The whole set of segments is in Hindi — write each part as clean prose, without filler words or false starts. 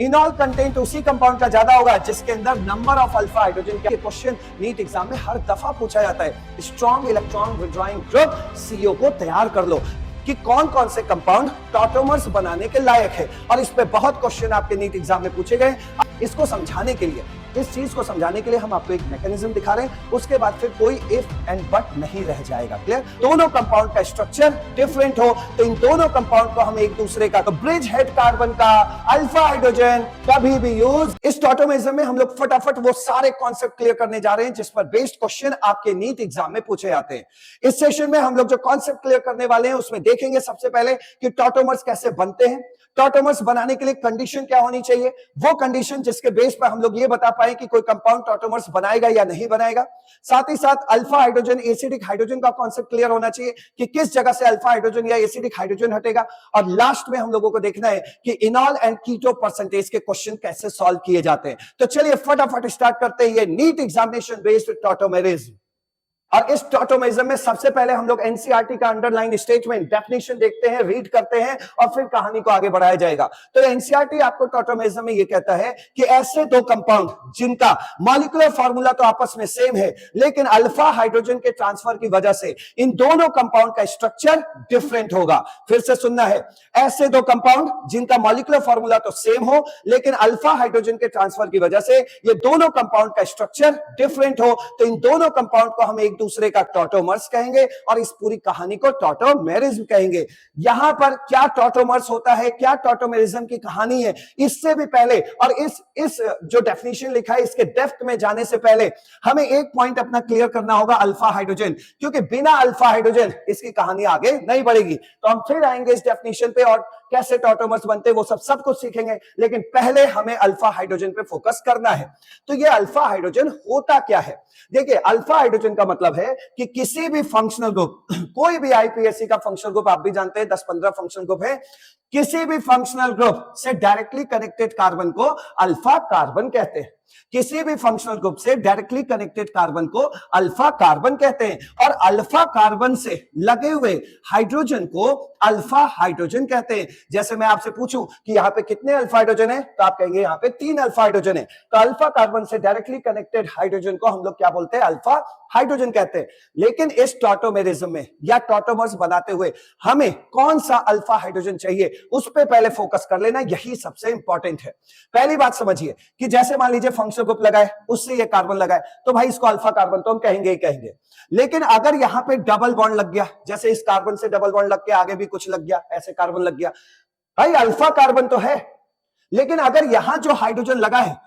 इनॉल कंटेंट उसी कंपाउंड का ज्यादा होगा जिसके अंदर नंबर ऑफ अल्फा हाइड्रोजन के क्वेश्चन नीट एग्जाम में हर दफा पूछा जाता है। Strong electron withdrawing group CO को तैयार कर लो कि कौन कौन से कंपाउंड टॉटोमर्स बनाने के लायक है, और इस पे बहुत क्वेश्चन आपके नीट एग्जाम में पूछे गए। इसको समझाने के लिए, इस चीज को समझाने के लिए हम आपको एक मैकेनिज्म दिखा रहे हैं, उसके बाद फिर कोई इफ एंड बट नहीं रह जाएगा। क्लियर? दोनों कंपाउंड का स्ट्रक्चर डिफरेंट हो तो इन दोनों कंपाउंड को हम एक दूसरे का, तो ब्रिज हेड कार्बन का अल्फा हाइड्रोजन कभी भी यूज। इस टॉटोमेरिज्म में हम लोग फटाफट वो सारे कॉन्सेप्ट क्लियर करने जा रहे हैं जिस पर बेस्ड क्वेश्चन आपके नीट एग्जाम में पूछे जाते हैं। इस सेशन में हम लोग जो कॉन्सेप्ट क्लियर करने वाले हैं उसमें देखेंगे सबसे पहले कि टॉटोमर्स कैसे बनते हैं, टॉटोमर्स बनाने के लिए कंडीशन क्या होनी चाहिए, वो कंडीशन जिसके बेस पर हम लोग ये बता पाए कि कोई कंपाउंड टॉटोमर्स बनाएगा या नहीं बनाएगा। साथ ही साथ अल्फा हाइड्रोजन एसिडिक हाइड्रोजन का कॉन्सेप्ट क्लियर होना चाहिए कि किस जगह से अल्फा हाइड्रोजन या एसिडिक हाइड्रोजन हटेगा। और लास्ट में हम लोगों को देखना है कि इनॉल एंड कीटो परसेंटेज के क्वेश्चन कैसे सॉल्व किए जाते हैं। तो चलिए फटाफट स्टार्ट करते हैं ये नीट एग्जामिनेशन बेस्ड टॉटोमेरिज्म। और इस टॉटोमेरिज्म में सबसे पहले हम लोग एनसीईआरटी का अंडरलाइन स्टेटमेंट डेफिनेशन देखते हैं, रीड करते हैं और फिर कहानी को आगे बढ़ाया जाएगा। तो एनसीईआरटी आपको टॉटोमेरिज्म में ये कहता है कि ऐसे दो कंपाउंड जिनका मॉलिक्यूलर फार्मूला तो आपस में सेम है लेकिन अल्फा हाइड्रोजन के ट्रांसफर की वजह से इन दोनों कंपाउंड का स्ट्रक्चर डिफरेंट होगा। फिर से सुनना है, ऐसे दो कंपाउंड जिनका मॉलिक्यूलर फार्मूला तो सेम हो लेकिन अल्फा हाइड्रोजन के ट्रांसफर की वजह से ये दोनों कंपाउंड का स्ट्रक्चर डिफरेंट हो तो इन दोनों कंपाउंड को हम एक दूसरे का टॉटोमर्स कहेंगे और इस पूरी कहानी को टॉटोमेरिज्म कहेंगे। यहां पर क्या टॉटोमर्स होता है, क्या टॉटोमेरिज्म की कहानी है, इससे भी पहले और इस जो डेफिनेशन लिखा है इसके डेप्थ में जाने से पहले हमें एक पॉइंट अपना क्लियर करना होगा, अल्फा हाइड्रोजन, क्योंकि बिना अल्फा हाइड्रोजन इसकी कहानी आगे नहीं बढ़ेगी। तो हम फिर आएंगे इस डेफिनेशन पे और कैसे टॉटोमर्स बनते वो सब कुछ सीखेंगे, लेकिन पहले हमें अल्फा हाइड्रोजन पे फोकस करना है। तो ये अल्फा हाइड्रोजन होता क्या है? देखिए, अल्फा हाइड्रोजन का मतलब है कि किसी भी फंक्शनल ग्रुप, कोई भी आईपीएससी का फंक्शनल ग्रुप आप भी जानते हैं 10-15 फंक्शनल ग्रुप है, किसी भी फंक्शनल ग्रुप से डायरेक्टली कनेक्टेड कार्बन को अल्फा कार्बन कहते हैं। किसी भी फंक्शनल ग्रुप से डायरेक्टली कनेक्टेड कार्बन को अल्फा कार्बन कहते हैं और अल्फा कार्बन से लगे हुए हाइड्रोजन को अल्फा हाइड्रोजन कहते हैं। जैसे मैं आपसे पूछूं कि यहां पे कितने अल्फा हाइड्रोजन है तो आप कहेंगे यहां पे 3 अल्फा हाइड्रोजन है। तो अल्फा कार्बन से डायरेक्टली कनेक्टेड हाइड्रोजन को हम लोग क्या बोलते हैं? अल्फा हाइड्रोजन कहते हैं। लेकिन इस टॉटोमेरिज्म में या टॉटोमर्स बनाते हुए हमें कौन सा अल्फा हाइड्रोजन चाहिए उस पर पहले फोकस कर लेना, यही सबसे इंपॉर्टेंट है। पहली बात समझिए कि जैसे मान लीजिए फंक्शनल ग्रुप लगाए, उससे ये कार्बन लगाए, तो भाई इसको अल्फा कार्बन तो हम कहेंगे ही कहेंगे। लेकिन अगर यहां पे डबल बॉन्ड लग गया, जैसे इस कार्बन से डबल बॉन्ड लग के आगे भी कुछ लग गया, ऐसे कार्बन लग गया, भाई अल्फा कार्बन तो है, लेकिन अगर यहां जो हाइड्रोजन लगा है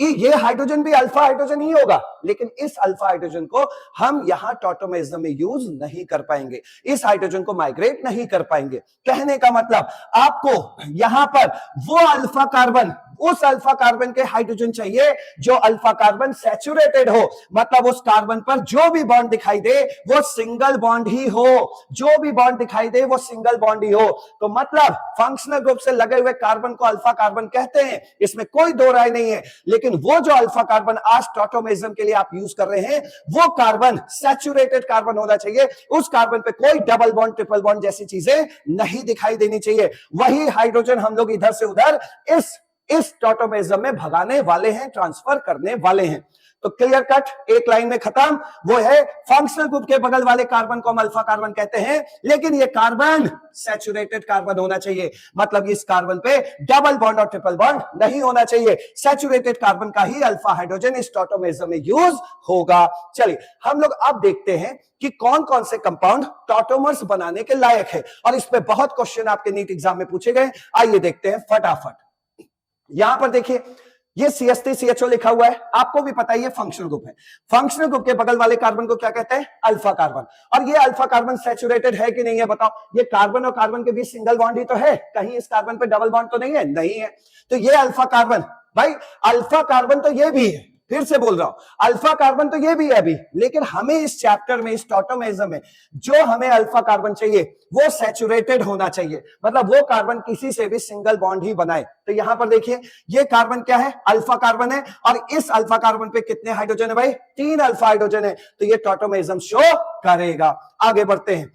ये हाइड्रोजन भी अल्फा हाइड्रोजन ही होगा, लेकिन इस अल्फा हाइड्रोजन को हम यहां टॉटोमेरिज्म में यूज नहीं कर पाएंगे, इस हाइड्रोजन को माइग्रेट नहीं कर पाएंगे। कहने का मतलब आपको यहां पर वो अल्फा कार्बन, उस अल्फा कार्बन के हाइड्रोजन चाहिए जो अल्फा कार्बन सैचुरेटेड हो, मतलब उस कार्बन पर जो भी बॉन्ड दिखाई दे वो सिंगल बॉन्ड ही हो, जो भी बॉन्ड दिखाई दे वो सिंगल बॉन्ड ही हो। तो मतलब फंक्शनल ग्रुप से लगे हुए कार्बन को अल्फा कार्बन कहते हैं, इसमें कोई दो राय नहीं है। लेकिन वो जो अल्फा कार्बन आज टॉटोमेरिज्म के लिए आप यूज कर रहे हैं वो कार्बन सैचुरेटेड कार्बन होना चाहिए, उस कार्बन पे कोई डबल बॉन्ड ट्रिपल बॉन्ड जैसी चीजें नहीं दिखाई देनी चाहिए। वही हाइड्रोजन हम लोग इधर से उधर इस टॉटोमेरिज्म में भगाने वाले हैं, ट्रांसफर करने वाले हैं। तो क्लियर कट, एक लाइन में खत्म। वो है फंक्शनल ग्रुप के बगल वाले कार्बन को हम अल्फा कार्बन कहते हैं, लेकिन ये कार्बन सैचुरेटेड कार्बन होना चाहिए, मतलब इस कार्बन पे डबल बॉन्ड और ट्रिपल बॉन्ड नहीं होना चाहिए। सैचुरेटेड कार्बन का ही अल्फा हाइड्रोजन इस टॉटोमेरिज्म में यूज होगा। चलिए हम लोग अब देखते हैं कि कौन कौन से कंपाउंड टॉटोमर्स बनाने के लायक है, और इस पे बहुत क्वेश्चन आपके नीट एग्जाम में पूछे गए। आइए देखते हैं फटाफट। यहां पर देखिए ये CH3CHO लिखा हुआ है, आपको भी पता है ये फंक्शनल ग्रुप है। फंक्शनल ग्रुप के बगल वाले कार्बन को क्या कहते हैं? Alpha carbon. और ये अल्फा कार्बन सैचुरेटेड है कि नहीं है बताओ? ये कार्बन और कार्बन के बीच सिंगल बॉन्ड ही तो है, कहीं इस कार्बन पे डबल बॉन्ड तो नहीं है? नहीं है। तो ये अल्फा कार्बन, भाई अल्फा कार्बन तो ये भी है, फिर से बोल रहा हूं अल्फा कार्बन तो ये भी है अभी, लेकिन हमें इस चैप्टर में, इस टॉटोमेरिज्म में जो हमें अल्फा कार्बन चाहिए वो सैचुरेटेड होना चाहिए, मतलब वो कार्बन किसी से भी सिंगल बॉन्ड ही बनाए। तो यहां पर देखिए ये कार्बन क्या है? अल्फा कार्बन है, और इस अल्फा कार्बन पे कितने हाइड्रोजन है भाई? 3 अल्फा हाइड्रोजन है। तो ये टॉटोमेरिज्म शो करेगा। आगे बढ़ते हैं।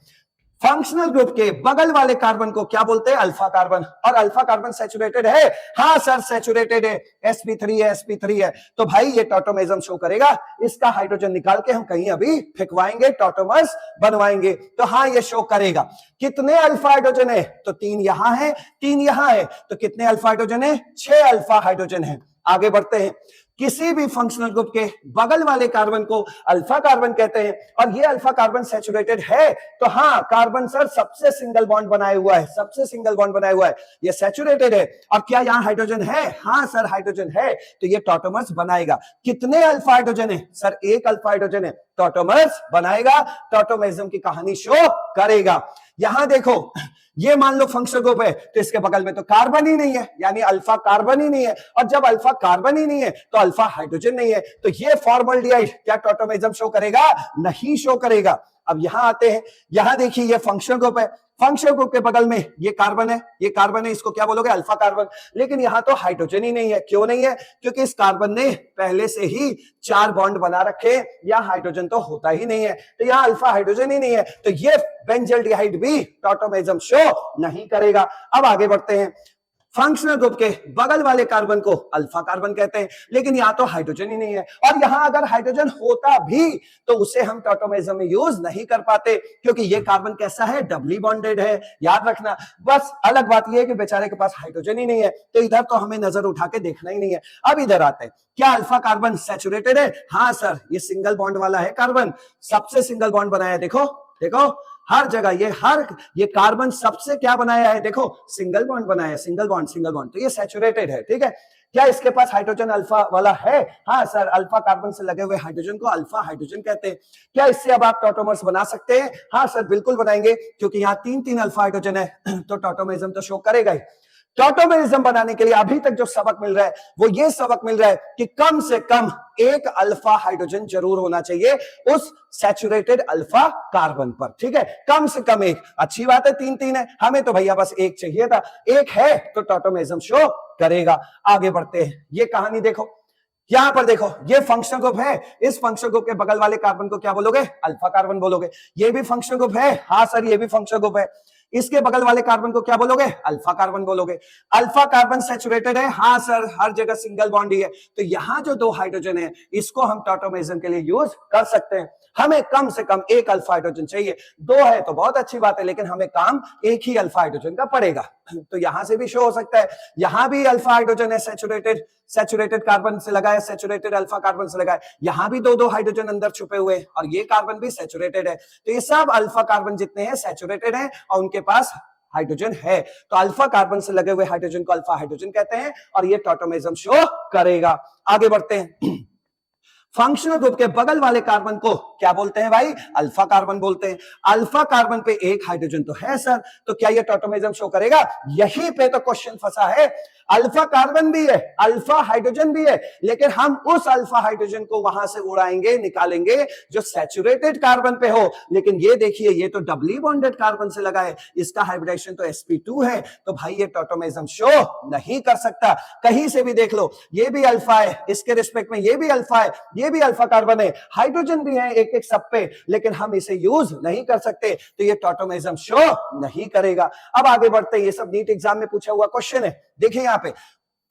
फंक्शनल ग्रुप के बगल वाले कार्बन को क्या बोलते हैं? Alpha carbon. और अल्फा कार्बन सैचुरेटेड है? हाँ सर सैचुरेटेड है, sp3 है, sp3 है। तो भाई ये टॉटोमेरिज्म शो करेगा। इसका हाइड्रोजन निकाल के हम कहीं अभी फेंकवाएंगे, टॉटोमर्स बनवाएंगे। तो हाँ ये शो करेगा। कितने अल्फा हाइड्रोजन है? तो 3 यहां है, 3 यहां है। तो कितने अल्फा हाइड्रोजन है? 6 अल्फा हाइड्रोजन है। आगे बढ़ते हैं। किसी भी फंक्शनल ग्रुप के बगल वाले कार्बन को अल्फा कार्बन कहते हैं। और ये अल्फा कार्बन सैचुरेटेड है? तो हाँ कार्बन सर सबसे सिंगल बॉन्ड बनाए हुआ है, सबसे सिंगल बॉन्ड बनाया हुआ है, ये सैचुरेटेड है। और क्या यहां हाइड्रोजन है? हाँ सर हाइड्रोजन है। तो ये टॉटोमर्स बनाएगा। कितने अल्फा हाइड्रोजन है? सर 1 अल्फा हाइड्रोजन है। टॉटोमर्स बनाएगा, टॉटोमेरिज्म की कहानी शो करेगा। यहां देखो, ये मान लो फंक्शनल ग्रुप है, तो इसके बगल में तो कार्बन ही नहीं है, यानी अल्फा कार्बन ही नहीं है। और जब अल्फा कार्बन ही नहीं है तो अल्फा हाइड्रोजन नहीं है। तो ये फॉर्मल्डिहाइड क्या टॉटोमेरिज्म शो करेगा? नहीं शो करेगा। अब यहां आते हैं। यहां देखिए ये फंक्शनल ग्रुप है, फंक्शनल ग्रुप के बगल में ये कार्बन है, ये कार्बन है, इसको क्या बोलोगे? Alpha carbon. लेकिन यहां तो हाइड्रोजन ही नहीं है। क्यों नहीं है? क्योंकि इस कार्बन ने पहले से ही 4 बॉन्ड बना रखे, या हाइड्रोजन तो होता ही नहीं है। तो यहां अल्फा हाइड्रोजन ही नहीं है। तो ये बेंजल्डिहाइड भी टॉटोमेरिज्म शो नहीं करेगा। अब आगे बढ़ते हैं। फंक्शनल ग्रुप के बगल वाले कार्बन को अल्फा कार्बन कहते हैं, लेकिन यहां तो हाइड्रोजन ही नहीं है। और यहां अगर हाइड्रोजन होता भी तो उसे हम टॉटोमेरिज्म में यूज नहीं कर पाते, क्योंकि ये कार्बन कैसा है? डबली बॉन्डेड है, याद रखना। बस अलग बात यह है कि बेचारे के पास हाइड्रोजन ही नहीं है, तो इधर तो हमें नजर उठा के देखना ही नहीं है। अब इधर आते हैं। क्या अल्फा कार्बन सैचुरेटेड है? हाँ सर, ये सिंगल बॉन्ड वाला है कार्बन, सबसे सिंगल बॉन्ड बनाया है। देखो देखो हर जगह ये कार्बन सबसे क्या बनाया है? देखो सिंगल बॉन्ड बनाया है, सिंगल बॉन्ड। तो ये सैचुरेटेड है, ठीक है। क्या इसके पास हाइड्रोजन अल्फा वाला है? हाँ सर, अल्फा कार्बन से लगे हुए हाइड्रोजन को अल्फा हाइड्रोजन कहते हैं। क्या इससे अब आप टॉटोमर्स बना सकते हैं? हाँ सर बिल्कुल बनाएंगे, क्योंकि यहाँ 3 अल्फा हाइड्रोजन है, तो टॉटोमेरिज्म तो शो करेगा ही। टॉटोमेरिज्म बनाने के लिए अभी तक जो सबक मिल रहा है वो ये सबक मिल रहा है कि कम से कम 1 अल्फा हाइड्रोजन जरूर होना चाहिए उस सैचुरेटेड अल्फा कार्बन पर, ठीक है। कम से कम 1। अच्छी बात है 3 है, हमें तो भैया बस 1 चाहिए था। 1 है तो टॉटोमेरिज्म शो करेगा। आगे बढ़ते हैं। ये कहानी देखो, यहां पर देखो, ये फंक्शनल ग्रुप है। इस फंक्शनल ग्रुप के बगल वाले कार्बन को क्या बोलोगे? अल्फा कार्बन बोलोगे। ये भी फंक्शनल ग्रुप है? हाँ सर ये भी फंक्शनल ग्रुप है। इसके बगल वाले कार्बन को क्या बोलोगे? अल्फा कार्बन बोलोगे। अल्फा कार्बन सैचुरेटेड है? हाँ सर, हर जगह सिंगल बॉन्ड ही है। तो यहां जो 2 हाइड्रोजन है इसको हम टॉटोमेरिज्म के लिए यूज कर सकते हैं। हमें कम से कम 1 अल्फा हाइड्रोजन चाहिए। 2 है तो बहुत अच्छी बात है, लेकिन हमें काम 1 ही अल्फा हाइड्रोजन का पड़ेगा। तो यहां से भी शो हो सकता है। यहां भी अल्फा हाइड्रोजन है, सैचुरेटेड कार्बन से लगा है, सैचुरेटेड अल्फा कार्बन से लगा है। यहां भी 2 हाइड्रोजन अंदर छुपे हुए हैं, और ये कार्बन भी सैचुरेटेड है। तो ये सब अल्फा कार्बन जितने हैं सैचुरेटेड हैं और उनके पास हाइड्रोजन है। तो अल्फा कार्बन से लगे हुए हाइड्रोजन को अल्फा हाइड्रोजन कहते हैं, और ये टॉटोमेरिज्म शो करेगा। आगे बढ़ते हैं। फंक्शनल ग्रुप के बगल वाले कार्बन को क्या बोलते हैं भाई? अल्फा कार्बन बोलते हैं। अल्फा कार्बन पे 1 हाइड्रोजन तो है सर, तो क्या ये टॉटोमेरिज्म शो करेगा? यहीं पे तो क्वेश्चन फंसा है। अल्फा कार्बन भी है, अल्फा हाइड्रोजन भी है, लेकिन हम उस अल्फा हाइड्रोजन को वहां से उड़ाएंगे, निकालेंगे जो सैचुरेटेड कार्बन पे हो। लेकिन ये देखिए, ये तो डबली बॉन्डेड कार्बन से लगा है, इसका हाइब्रिडेशन तो sp2 है। तो भाई ये टॉटोमेरिज्म शो नहीं कर सकता। कहीं से भी देख लो, ये भी अल्फा है, इसके रिस्पेक्ट में ये भी अल्फा है, ये भी अल्फा कार्बन है, हाइड्रोजन भी है एक सब पे, लेकिन हम इसे यूज नहीं कर सकते। तो ये टॉटोमेरिज्म शो नहीं करेगा। अब आगे बढ़ते हैं। ये सब नीट एग्जाम में पूछा हुआ क्वेश्चन है। देखिए यहाँ पे,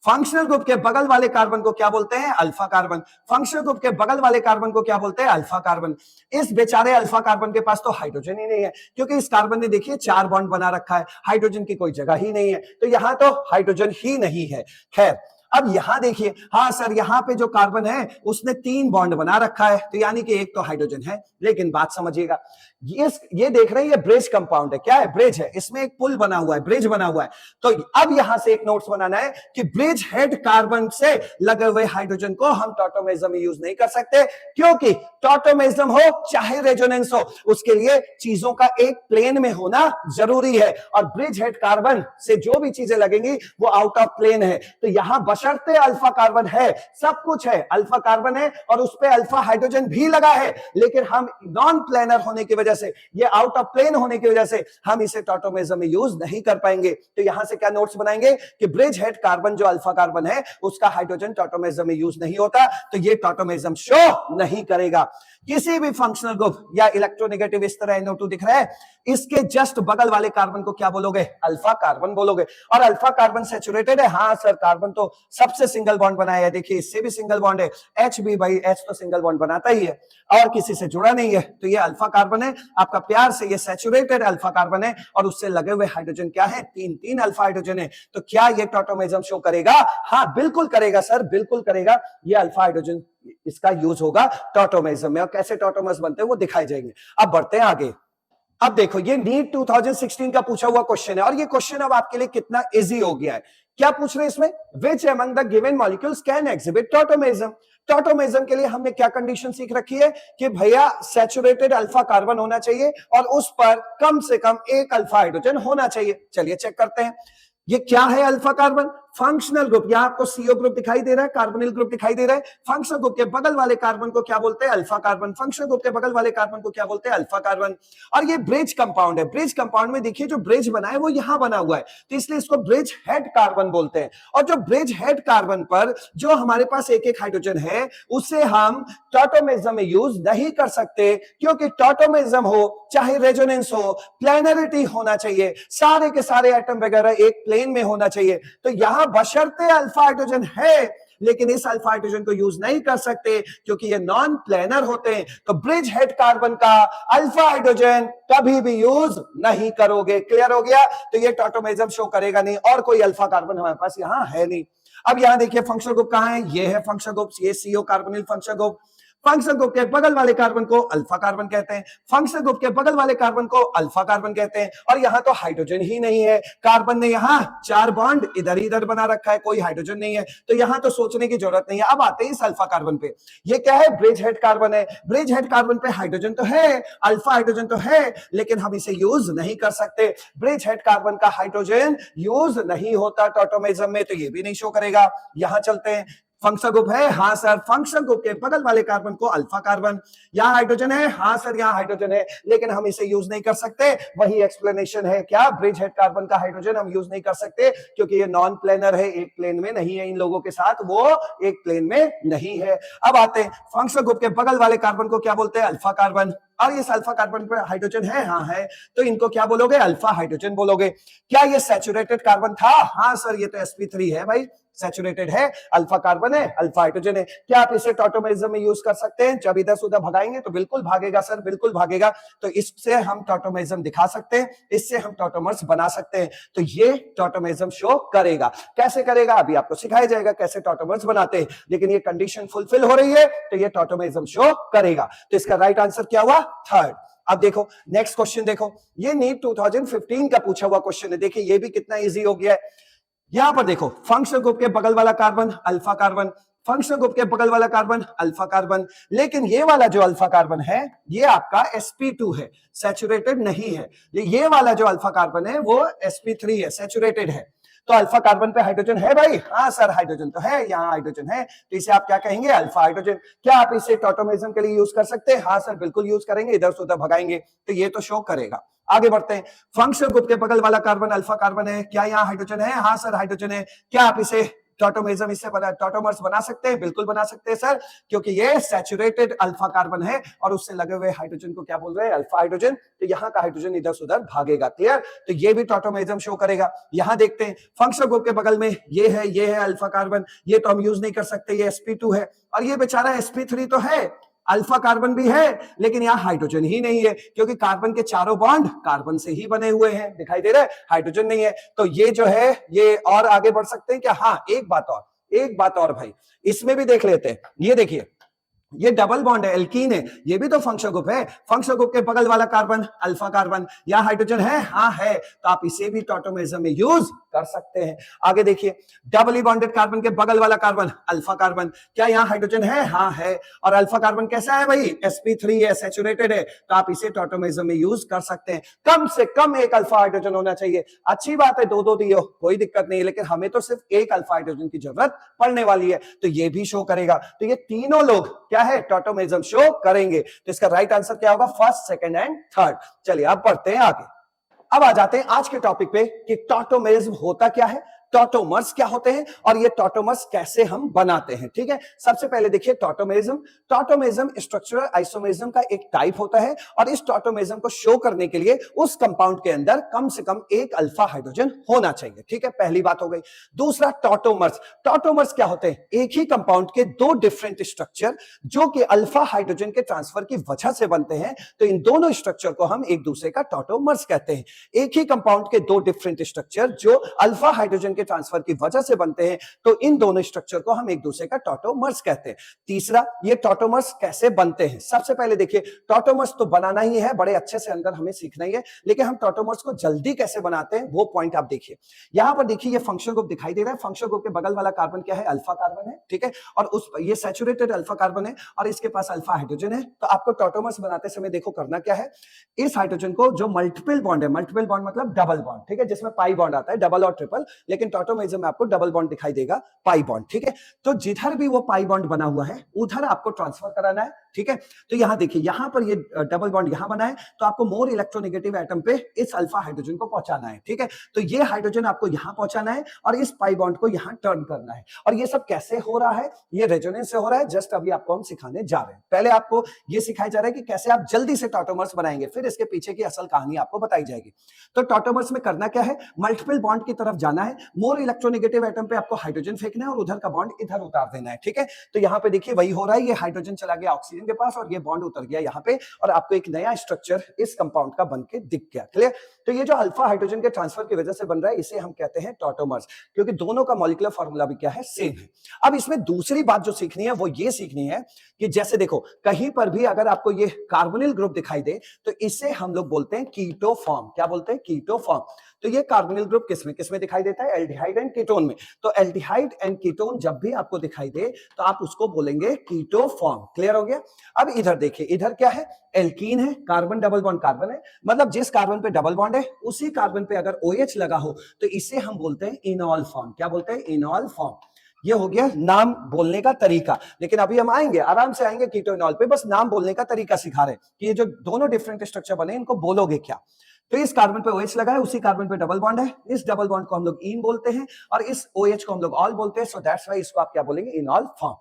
फंक्शनल ग्रुप के बगल वाले कार्बन को क्या बोलते हैं? Alpha carbon. फंक्शनल ग्रुप के बगल वाले कार्बन को क्या बोलते हैं? Alpha carbon. इस बेचारे अल्फा कार्बन के पास तो हाइड्रोजन ही नहीं है, क्योंकि इस कार्बन ने देखिए 4 बॉन्ड बना रखा है, हाइड्रोजन की कोई जगह ही नहीं है। तो यहां तो हाइड्रोजन ही नहीं है। खैर, अब यहां देखिए, हाँ सर यहां पे जो कार्बन है उसने 3 बॉन्ड बना रखा है, तो यानी कि 1 तो हाइड्रोजन है। लेकिन बात समझिएगा, ये देख रहे हैं, ये ब्रिज कंपाउंड है। क्या है? ब्रिज है। इसमें एक पुल बना हुआ है, ब्रिज बना हुआ है। तो अब यहां से एक नोट्स बनाना है कि ब्रिज हेड कार्बन से लगे हुए हाइड्रोजन को हम टॉटोमेरिज्म में यूज नहीं कर सकते, क्योंकि टॉटोमेरिज्म हो चाहे रेजोनेंस हो, उसके लिए चीजों का एक प्लेन में होना जरूरी है। और ब्रिज हेड कार्बन से जो भी चीजें लगेंगी वो आउट ऑफ प्लेन है। तो यहां बच बशर्ते अल्फा कार्बन है, सब कुछ है, अल्फा कार्बन है और उस पे अल्फा हाइड्रोजन भी लगा है, लेकिन हम नॉन प्लेनर होने की वजह से, ये आउट ऑफ प्लेन होने की वजह से हम इसे टॉटोमेरिज्म में यूज नहीं कर पाएंगे। तो यहां से क्या नोट्स बनाएंगे कि ब्रिज हेड कार्बन जो अल्फा कार्बन है उसका हाइड्रोजन टॉटोमेरिज्म में यूज नहीं होता, तो ये टॉटोमेरिज्म शो नहीं करेगा। किसी भी फंक्शनल ग्रुप या इलेक्ट्रोनेगेटिव इस तरह NO2 दिख रहा है, इसके जस्ट बगल वाले कार्बन को क्या बोलोगे? अल्फा कार्बन बोलोगे। और अल्फा कार्बन सैचुरेटेड है, हाँ सर कार्बन तो सबसे सिंगल बॉन्ड बनाया है, देखिए इससे भी सिंगल बॉन्ड है, H भी भाई H तो सिंगल बॉन्ड बनाता ही है और किसी से जुड़ा नहीं है, तो ये अल्फा कार्बन है आपका, प्यार से ये सैचुरेटेड अल्फा कार्बन है और उससे लगे हुए हाइड्रोजन क्या है? तीन अल्फा हाइड्रोजन है। तो क्या ये टॉटोमेरिज्म शो करेगा? हाँ बिल्कुल करेगा सर, बिल्कुल करेगा। ये अल्फा हाइड्रोजन इसका यूज होगा टॉटोमेरिज्म में, और कैसे टॉटोमर्स बनते हैं वो दिखाई जाएंगे। अब बढ़ते हैं आगे। अब देखो ये नीट 2016 का पूछा हुआ क्वेश्चन है और ये क्वेश्चन अब आपके लिए कितना इजी हो गया है। क्या पूछ रहे हैं इसमें? Which among the given molecules can exhibit tautomerism. Tautomerism के लिए हमने क्या कंडीशन सीख रखी है कि भैया सैचुरेटेड अल्फा कार्बन होना चाहिए और उस पर कम से कम एक अल्फा हाइड्रोजन होना चाहिए। चलिए चेक करते हैं, ये क्या है अल्फा कार्बन? फंक्शनल ग्रुप, यहां आपको CO ग्रुप दिखाई दे रहा है, कार्बोनिल ग्रुप दिखाई दे रहा है। फंक्शनल ग्रुप के बगल वाले कार्बन को क्या बोलते हैं? Alpha carbon. फंक्शनल ग्रुप के बगल वाले कार्बन को क्या बोलते हैं? Alpha carbon. और ये ब्रिज कंपाउंड है, ब्रिज कंपाउंड में देखिए जो ब्रिज बना है वो यहां बना हुआ है, तो इसलिए इसको ब्रिज हेड कार्बन बोलते हैं। और जो ब्रिज हेड कार्बन पर जो हमारे पास एक एक हाइड्रोजन है उसे हम टॉटोमेरिज्म में यूज नहीं कर सकते, क्योंकि टॉटोमेरिज्म हो चाहे रेजोनेंस हो, प्लेनरिटी होना चाहिए, सारे के सारे एटम वगैरह एक प्लेन में होना चाहिए। तो यहां बशर्ते अल्फा हाइड्रोजन है, लेकिन इस अल्फा हाइड्रोजन को यूज नहीं कर सकते क्योंकि ये नॉन प्लेनर होते हैं। तो ब्रिज हेड कार्बन का अल्फा हाइड्रोजन कभी भी यूज नहीं करोगे। क्लियर हो गया? तो ये टॉटोमेरिज्म शो करेगा नहीं और कोई अल्फा कार्बन हमारे पास यहां है नहीं। अब यहां देखिए फंक्शनल ग्रुप कहां है? ये है फंक्शनल ग्रुप, ये CO carbonyl functional group. Functional group के बगल वाले कार्बन को अल्फा कार्बन कहते हैं, फंक्शनल ग्रुप के बगल वाले कार्बन को अल्फा कार्बन कहते हैं। और यहां तो हाइड्रोजन ही नहीं है, कार्बन ने यहां 4 बॉन्ड इधर इधर बना रखा है, कोई हाइड्रोजन नहीं है, तो यहां तो सोचने की जरूरत नहीं है। अब आते हैं इस अल्फा कार्बन पे, ये क्या है? ब्रिज हेड कार्बन है। ब्रिज हेड कार्बन पे हाइड्रोजन तो है, अल्फा हाइड्रोजन तो है, लेकिन हम इसे यूज नहीं कर सकते। ब्रिज हेड कार्बन का हाइड्रोजन यूज नहीं होता टॉटोमेरिज्म में, तो ये भी नहीं शो करेगा। यहां चलते हैं, फंक्शनल ग्रुप है, हाँ सर, फंक्शनल ग्रुप के बगल वाले कार्बन को अल्फा कार्बन। यहां हाइड्रोजन है, हाँ सर यहां हाइड्रोजन है, लेकिन हम इसे यूज नहीं कर सकते। वही एक्सप्लेनेशन है, क्या? ब्रिज हेड कार्बन का हाइड्रोजन हम यूज नहीं कर सकते क्योंकि ये नॉन प्लेनर है, एक प्लेन में नहीं है इन लोगों के साथ, वो एक प्लेन में नहीं है। अब आते हैं फंक्शनल ग्रुप के बगल वाले कार्बन को क्या बोलते हैं? Alpha carbon. और इस अल्फा कार्बन पर हाइड्रोजन है, हाँ है, तो इनको क्या बोलोगे? अल्फा हाइड्रोजन बोलोगे। क्या ये सैचुरेटेड कार्बन था? हाँ सर, ये तो sp3 है भाई, सैचुरेटेड है, अल्फा कार्बन है, अल्फा हाइड्रोजन है। क्या आप इसे टॉटोमेरिज्म में यूज कर सकते हैं? जब इधर से उधर भगाएंगे तो बिल्कुल भागेगा सर, बिल्कुल भागेगा। तो इससे हम टॉटोमेरिज्म दिखा सकते हैं, इससे हम टॉटोमर्स बना सकते हैं, तो ये टॉटोमेरिज्म शो करेगा। कैसे करेगा अभी आपको सिखाया जाएगा कैसे टॉटोमर्स बनाते हैं, लेकिन ये कंडीशन फुलफिल हो रही है तो ये टॉटोमेरिज्म शो करेगा। तो इसका राइट आंसर क्या हुआ? थर्ड। अब देखो नेक्स्ट क्वेश्चन, देखो ये नीट 2015 का पूछा हुआ क्वेश्चन है, देखिए ये भी कितना इजी हो गया है। यहां पर देखो फंक्शनल ग्रुप के बगल वाला carbon alpha carbon, functional group के बगल वाला कार्बन अल्फा कार्बन, लेकिन ये वाला जो अल्फा कार्बन है ये आपका sp2 है, सैचुरेटेड नहीं है। ये वाला जो अल्फा कार्बन है वो sp3 है, सैचुरेटेड है। तो अल्फा कार्बन पे हाइड्रोजन है भाई? हाँ सर हाइड्रोजन तो है, यहाँ हाइड्रोजन है, तो इसे आप क्या कहेंगे? Alpha hydrogen. क्या आप इसे टॉटोमेरिज्म के लिए यूज कर सकते हैं? हाँ सर बिल्कुल यूज करेंगे, इधर से उधर भगाएंगे तो ये तो शो करेगा। आगे बढ़ते हैं, फंक्शनल ग्रुप के बगल वाला कार्बन अल्फा कार्बन है, क्या यहाँ हाइड्रोजन है? हाँ सर हाइड्रोजन है। क्या आप इसे टॉटोमेरिज्म इससे टॉटोमर्स बना सकते हैं? बिल्कुल बना सकते हैं सर, क्योंकि ये सैचुरेटेड अल्फा कार्बन है और उससे लगे हुए हाइड्रोजन को क्या बोल रहे हैं? Alpha hydrogen. तो यहाँ का हाइड्रोजन इधर से उधर भागेगा। क्लियर? तो ये भी टॉटोमेरिज्म शो करेगा। यहां देखते हैं फंक्शनल ग्रुप के बगल में ये है अल्फा कार्बन, ये तो हम यूज नहीं कर सकते, ये sp2 है, और ये बेचारा sp3 तो है, अल्फा कार्बन भी है, लेकिन यहाँ हाइड्रोजन ही नहीं है, क्योंकि कार्बन के चारों बॉन्ड कार्बन से ही बने हुए हैं, दिखाई दे रहा है, हाइड्रोजन नहीं है। तो ये जो है ये और आगे बढ़ सकते हैं क्या? हाँ, एक बात और भाई इसमें भी देख लेते हैं। ये देखिए ये डबल बॉन्ड है, एल्कीन है, ये भी तो फंक्शनल ग्रुप है। फंक्शनल ग्रुप के बगल वाला कार्बन अल्फा कार्बन, या हाइड्रोजन है, हाँ है, तो आप इसे भी टॉटोमेरिज्म में यूज कर सकते हैं। आगे देखिए, डबली बॉन्डेड कार्बन के बगल वाला कार्बन अल्फा कार्बन, क्या यहाँ हाइड्रोजन है, हाँ है, और अल्फा कार्बन कैसा है भाई, sp3 है, सैचुरेटेड है, तो आप इसे टॉटोमेरिज्म में यूज कर सकते हैं। कम से कम एक अल्फा हाइड्रोजन होना चाहिए। अच्छी बात है, दो दो दियो, कोई दिक्कत नहीं है, लेकिन हमें तो सिर्फ एक अल्फा हाइड्रोजन की जरूरत पड़ने वाली है, तो ये भी शो करेगा। तो ये तीनों लोग क्या है, टॉटोमेरिज्म शो करेंगे। तो इसका राइट आंसर क्या होगा, फर्स्ट, सेकंड एंड थर्ड। चलिए अब बढ़ते हैं आगे। अब आ जाते हैं आज के टॉपिक पे कि टॉटोमेरिज्म होता क्या है, टॉटोमर्स क्या होते हैं, और ये टॉटोमर्स कैसे हम बनाते हैं। ठीक है, सबसे पहले देखिए टॉटोमेरिज्म। टॉटोमेरिज्म स्ट्रक्चरल आइसोमेरिज्म का एक टाइप होता है, और इस टॉटोमेरिज्म को शो करने के लिए उस कंपाउंड के अंदर कम से कम एक अल्फा हाइड्रोजन होना चाहिए। ठीक है, पहली बात हो गई। दूसरा, टॉटोमर्स। टॉटोमर्स क्या होते हैं, एक ही कंपाउंड के दो डिफरेंट स्ट्रक्चर जो कि अल्फा हाइड्रोजन के ट्रांसफर की वजह से बनते हैं, तो इन दोनों स्ट्रक्चर को हम एक दूसरे का टॉटोमर्स कहते हैं। एक ही कंपाउंड के दो डिफरेंट स्ट्रक्चर जो अल्फा हाइड्रोजन के ट्रांसफर की वजह से बनते हैं, तो इन दोनों स्ट्रक्चर को हम एक दूसरे का टॉटोमर्स कहते हैं। तीसरा, ये टॉटोमर्स कैसे बनते हैं। सबसे पहले देखिए, टॉटोमर्स तो बनाना ही है, बड़े अच्छे से अंदर हमें सीखना ही है, लेकिन हम टॉटोमर्स को जल्दी कैसे बनाते हैं वो पॉइंट आप देखिए। यहां पर देखिए, ये फंक्शनल ग्रुप दिखाई दे रहा है। फंक्शनल ग्रुप के बगल वाला कार्बन क्या है, अल्फा कार्बन है। ठीक है, और उस ये सैचुरेटेड अल्फा कार्बन है, और इसके पास अल्फा हाइड्रोजन है। तो आपको टॉटोमर्स बनाते समय देखो करना क्या है, इस हाइड्रोजन को जो मल्टीपल बॉन्ड है, मल्टीपल बॉन्ड मतलब डबल बॉन्ड, ठीक है, जिसमें पाई बॉन्ड आता है, डबल और ट्रिपल, लेकिन टॉटोमेरिज्म में आपको डबल बॉन्ड दिखाई देगा, पाई बॉन्ड। ठीक है, तो जिधर भी वो पाई बॉन्ड बना हुआ है उधर आपको ट्रांसफर कराना है। ठीक है, तो यहां देखिए, यहां पर ये डबल बॉन्ड यहां बना है, तो आपको मोर इलेक्ट्रोनेगेटिव एटम पे इस अल्फा हाइड्रोजन को पहुंचाना है। ठीक है, तो ये हाइड्रोजन आपको यहां पहुंचाना है और इस पाई बॉन्ड को यहां टर्न करना है। और ये सब कैसे हो रहा है, ये रेजोनेंस से हो रहा है। जस्ट अभी आपको हम सिखाने जा रहे हैं। पहले आपको ये सिखाया जा रहा है कि कैसे आप जल्दी से टॉटोमर्स बनाएंगे, फिर इसके पीछे की असल कहानी आपको बताई जाएगी। तो टॉटोमर्स में करना क्या है, मल्टीपल बॉन्ड की तरफ जाना है, मोर इलेक्ट्रोनेगेटिव एटम पे आपको हाइड्रोजन फेंकना है और उधर का बॉन्ड इधर उतार देना है। ठीक है, तो यहां पे देखिए वही हो रहा है, ये हाइड्रोजन चला गया ऑक्सीजन के पास और ये बॉन्ड उतर गया यहां पे, और आपको एक नया स्ट्रक्चर इस कंपाउंड का बन के दिख गया। क्लियर, तो ये जो अल्फा हाइड्रोजन के ट्रांसफर की वजह से बन रहा है, इसे हम कहते हैं टॉटोमर्स, क्योंकि दोनों का मॉलिक्यूलर फार्मूला भी क्या है, सेम है। अब इसमें दूसरी बात जो सीखनी है वो ये सीखनी है कि जैसे देखो, कहीं पर भी अगर आपको ये कार्बोनिल ग्रुप दिखाई दे तो इसे हम लोग बोलते हैं कीटो फॉर्म। क्या बोलते हैं, कीटो फॉर्म। तो ये कार्बोनिल ग्रुप किसमें किसमें दिखाई देता है, एल्डिहाइड एंड कीटोन में। तो एल्डिहाइड एंड कीटोन जब भी आपको दिखाई दे तो आप उसको बोलेंगे कीटो फॉर्म। क्लियर हो गया। अब इधर देखिए, इधर क्या है, एल्कीन है, कार्बन डबल बॉन्ड कार्बन है, मतलब जिस कार्बन पे डबल बॉन्ड है उसी कार्बन पे अगर OH लगा हो तो इसे हम बोलते हैं इनॉल फॉर्म। क्या बोलते हैं, इनॉल फॉर्म। ये हो गया नाम बोलने का तरीका, लेकिन अभी हम आएंगे, आराम से आएंगे कीटोइनॉल पे, बस नाम बोलने का तरीका सिखा रहे हैं कि ये जो दोनों डिफरेंट स्ट्रक्चर बने इनको बोलोगे क्या। तो इस कार्बन पे OH लगा है, उसी कार्बन पे डबल बॉन्ड है, इस डबल बॉन्ड को हम लोग इन बोलते हैं और इस OH को हम लोग ऑल बोलते हैं। सो दैट्स व्हाई इसको आप क्या बोलेंगे, इनॉल फॉर्म।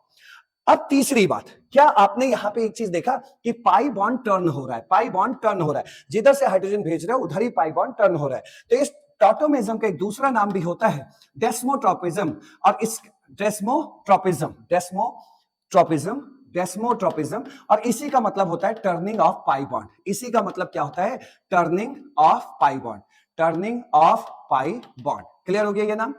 अब तीसरी बात, क्या आपने यहां पे एक चीज देखा कि पाई बॉन्ड टर्न हो रहा है, पाई बॉन्ड टर्न हो रहा है, जिधर से हाइड्रोजन भेज रहे हैं उधर ही पाई बॉन्ड टर्न हो रहा है। तो इस टॉटोमेरिज्म का एक दूसरा नाम भी होता है डेस्मोट्रोपिज्म, और इस डेस्मोट्रोपिज्म, डेस्मोट्रोपिज्म, डेस्मोट्रोपिज्म, और इसी का मतलब होता है टर्निंग ऑफ पाई बॉन्ड। इसी का मतलब क्या होता है, turning of pi bond, turning of pi bond. Clear हो गया ये नाम।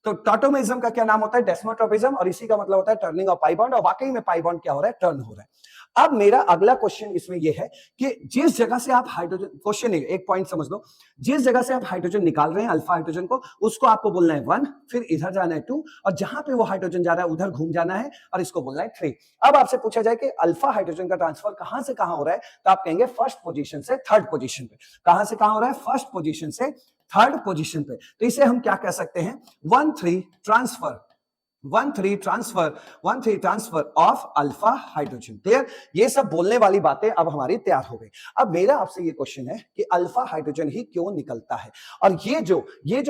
तो टॉटोमेरिज्म का क्या नाम होता है, डेस्मोट्रोपिज्म, और इसी का मतलब होता है टर्निंग ऑफ पाई बॉन्ड, और वाकई में पाई बॉन्ड क्या हो रहा है, टर्न हो रहा है। अब मेरा अगला क्वेश्चन इसमें यह है कि जिस जगह से आप हाइड्रोजन, क्वेश्चन है, एक पॉइंट समझ लो, जिस जगह से आप हाइड्रोजन निकाल रहे हैं अल्फा हाइड्रोजन को, उसको आपको बोलना है 1, फिर इधर जाना है 2, और जहां पे वो हाइड्रोजन जा रहा है उधर घूम जाना है और इसको बोलना है 3। अब आपसे पूछा जाए कि अल्फा हाइड्रोजन का ट्रांसफर कहां से कहां हो रहा है, तो आप कहेंगे फर्स्ट पोजीशन से थर्ड पोजीशन पे। कहां से कहां हो रहा है, फर्स्ट पोजीशन से थर्ड पोजीशन पे। तो इसे हम क्या कह सकते हैं, 1-3 transfer, 1-3 transfer, 1-3 transfer of alpha hydrogen. Clear, ये सब बोलने वाली बातें अब हमारी तैयार हो गई। अब मेरा आपसे ये क्वेश्चन है कि अल्फा हाइड्रोजन ही क्यों निकलता है, और ये जो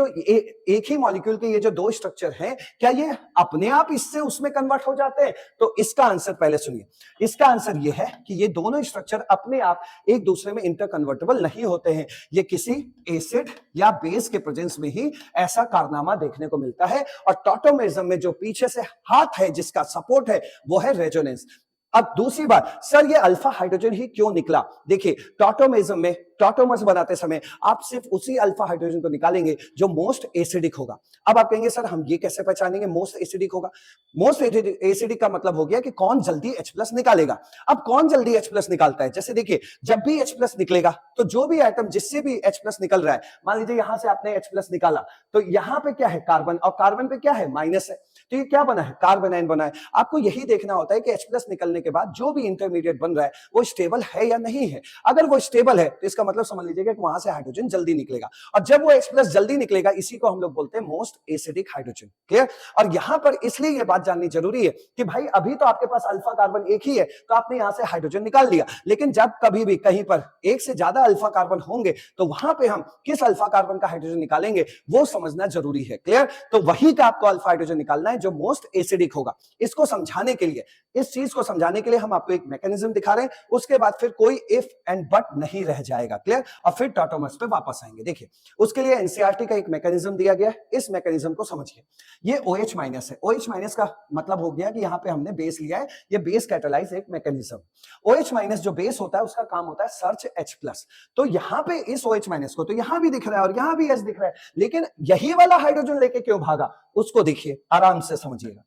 एक ही मॉलिक्यूल के ये जो दो स्ट्रक्चर हैं, क्या ये अपने आप इससे उसमें कन्वर्ट हो जाते हैं? तो इसका आंसर पहले सुनिए। इसका आंसर ये है कि ये दोनों स्ट्रक्चर अपने आप एक दूसरे में इंटरकन्वर्टेबल नहीं होते हैं। ये किसी एसिड या बेस के प्रेजेंस में ही ऐसा कारनामा देखने को मिलता है। और टॉटोमेरिज्म में जो पीछे से हाथ है जिसका सपोर्ट है वो है रेजोनेंस। अब दूसरी बात, सर ये अल्फा हाइड्रोजन ही क्यों निकला? देखिए, टॉटोमेरिज्म में टॉटोमर्स बनाते समय आप सिर्फ उसी अल्फा हाइड्रोजन को निकालेंगे जो मोस्ट एसिडिक होगा। अब आप कहेंगे सर हम ये कैसे पहचानेंगे मोस्ट एसिडिक होगा? मोस्ट एसिडिक का मतलब हो गया कि कौन जल्दी H+ निकालेगा। अब कौन जल्दी H+ निकालता है? जैसे देखिए, जब भी H+ निकलेगा तो जो भी एटम जिससे भी H+ निकल रहा है, मान लीजिए यहां से आपने H+ निकाला तो यहां पे क्या है? कार्बन, और कार्बन पे क्या है? माइनस है। तो ये क्या बना है? कार्बोनाइन बना है। आपको यही देखना होता है कि H+ निकलने के बाद जो भी इंटरमीडिएट बन रहा है वो स्टेबल है या नहीं है। अगर वो स्टेबल है तो इसका मतलब समझ लीजिएगा कि वहां से हाइड्रोजन जल्दी निकलेगा, और जब वो H+ जल्दी निकलेगा इसी को हम लोग बोलते हैं मोस्ट एसिडिक हाइड्रोजन। क्लियर? और यहां पर इसलिए ये बात जाननी जरूरी है कि भाई अभी तो आपके पास अल्फा कार्बन एक ही है तो आपने यहां से हाइड्रोजन निकाल लिया, लेकिन जब कभी भी कहीं पर एक से ज्यादा अल्फा कार्बन होंगे तो वहां पे हम किस अल्फा कार्बन का हाइड्रोजन निकालेंगे वो समझना जरूरी है। क्लियर? तो वही का आपको अल्फा हाइड्रोजन निकालना है जो मोस्ट एसिडिक होगा। इसको समझाने के लिए, इस चीज को समझाने के लिए हम आपको एक मैकेनिज्म दिखा रहे हैं, उसके बाद फिर कोई इफ एंड बट नहीं रह जाएगा। क्लियर? और फिर टॉटोमर्स पे वापस आएंगे। देखिए, उसके लिए एनसीईआरटी का एक मैकेनिज्म दिया गया है, इस मैकेनिज्म को समझिए। ये OH- है। OH- का मतलब हो गया कि यहां पे हमने बेस लिया है, ये बेस कैटालाइज एक मैकेनिज्म। OH- जो बेस होता है उसका काम होता है सर्च H+। तो यहां पे इस OH- को तो यहां भी दिख रहा है और यहां भी H दिख रहा है, लेकिन यही वाला हाइड्रोजन लेके क्यों भागा उसको देखिए, आराम से समझिएगा।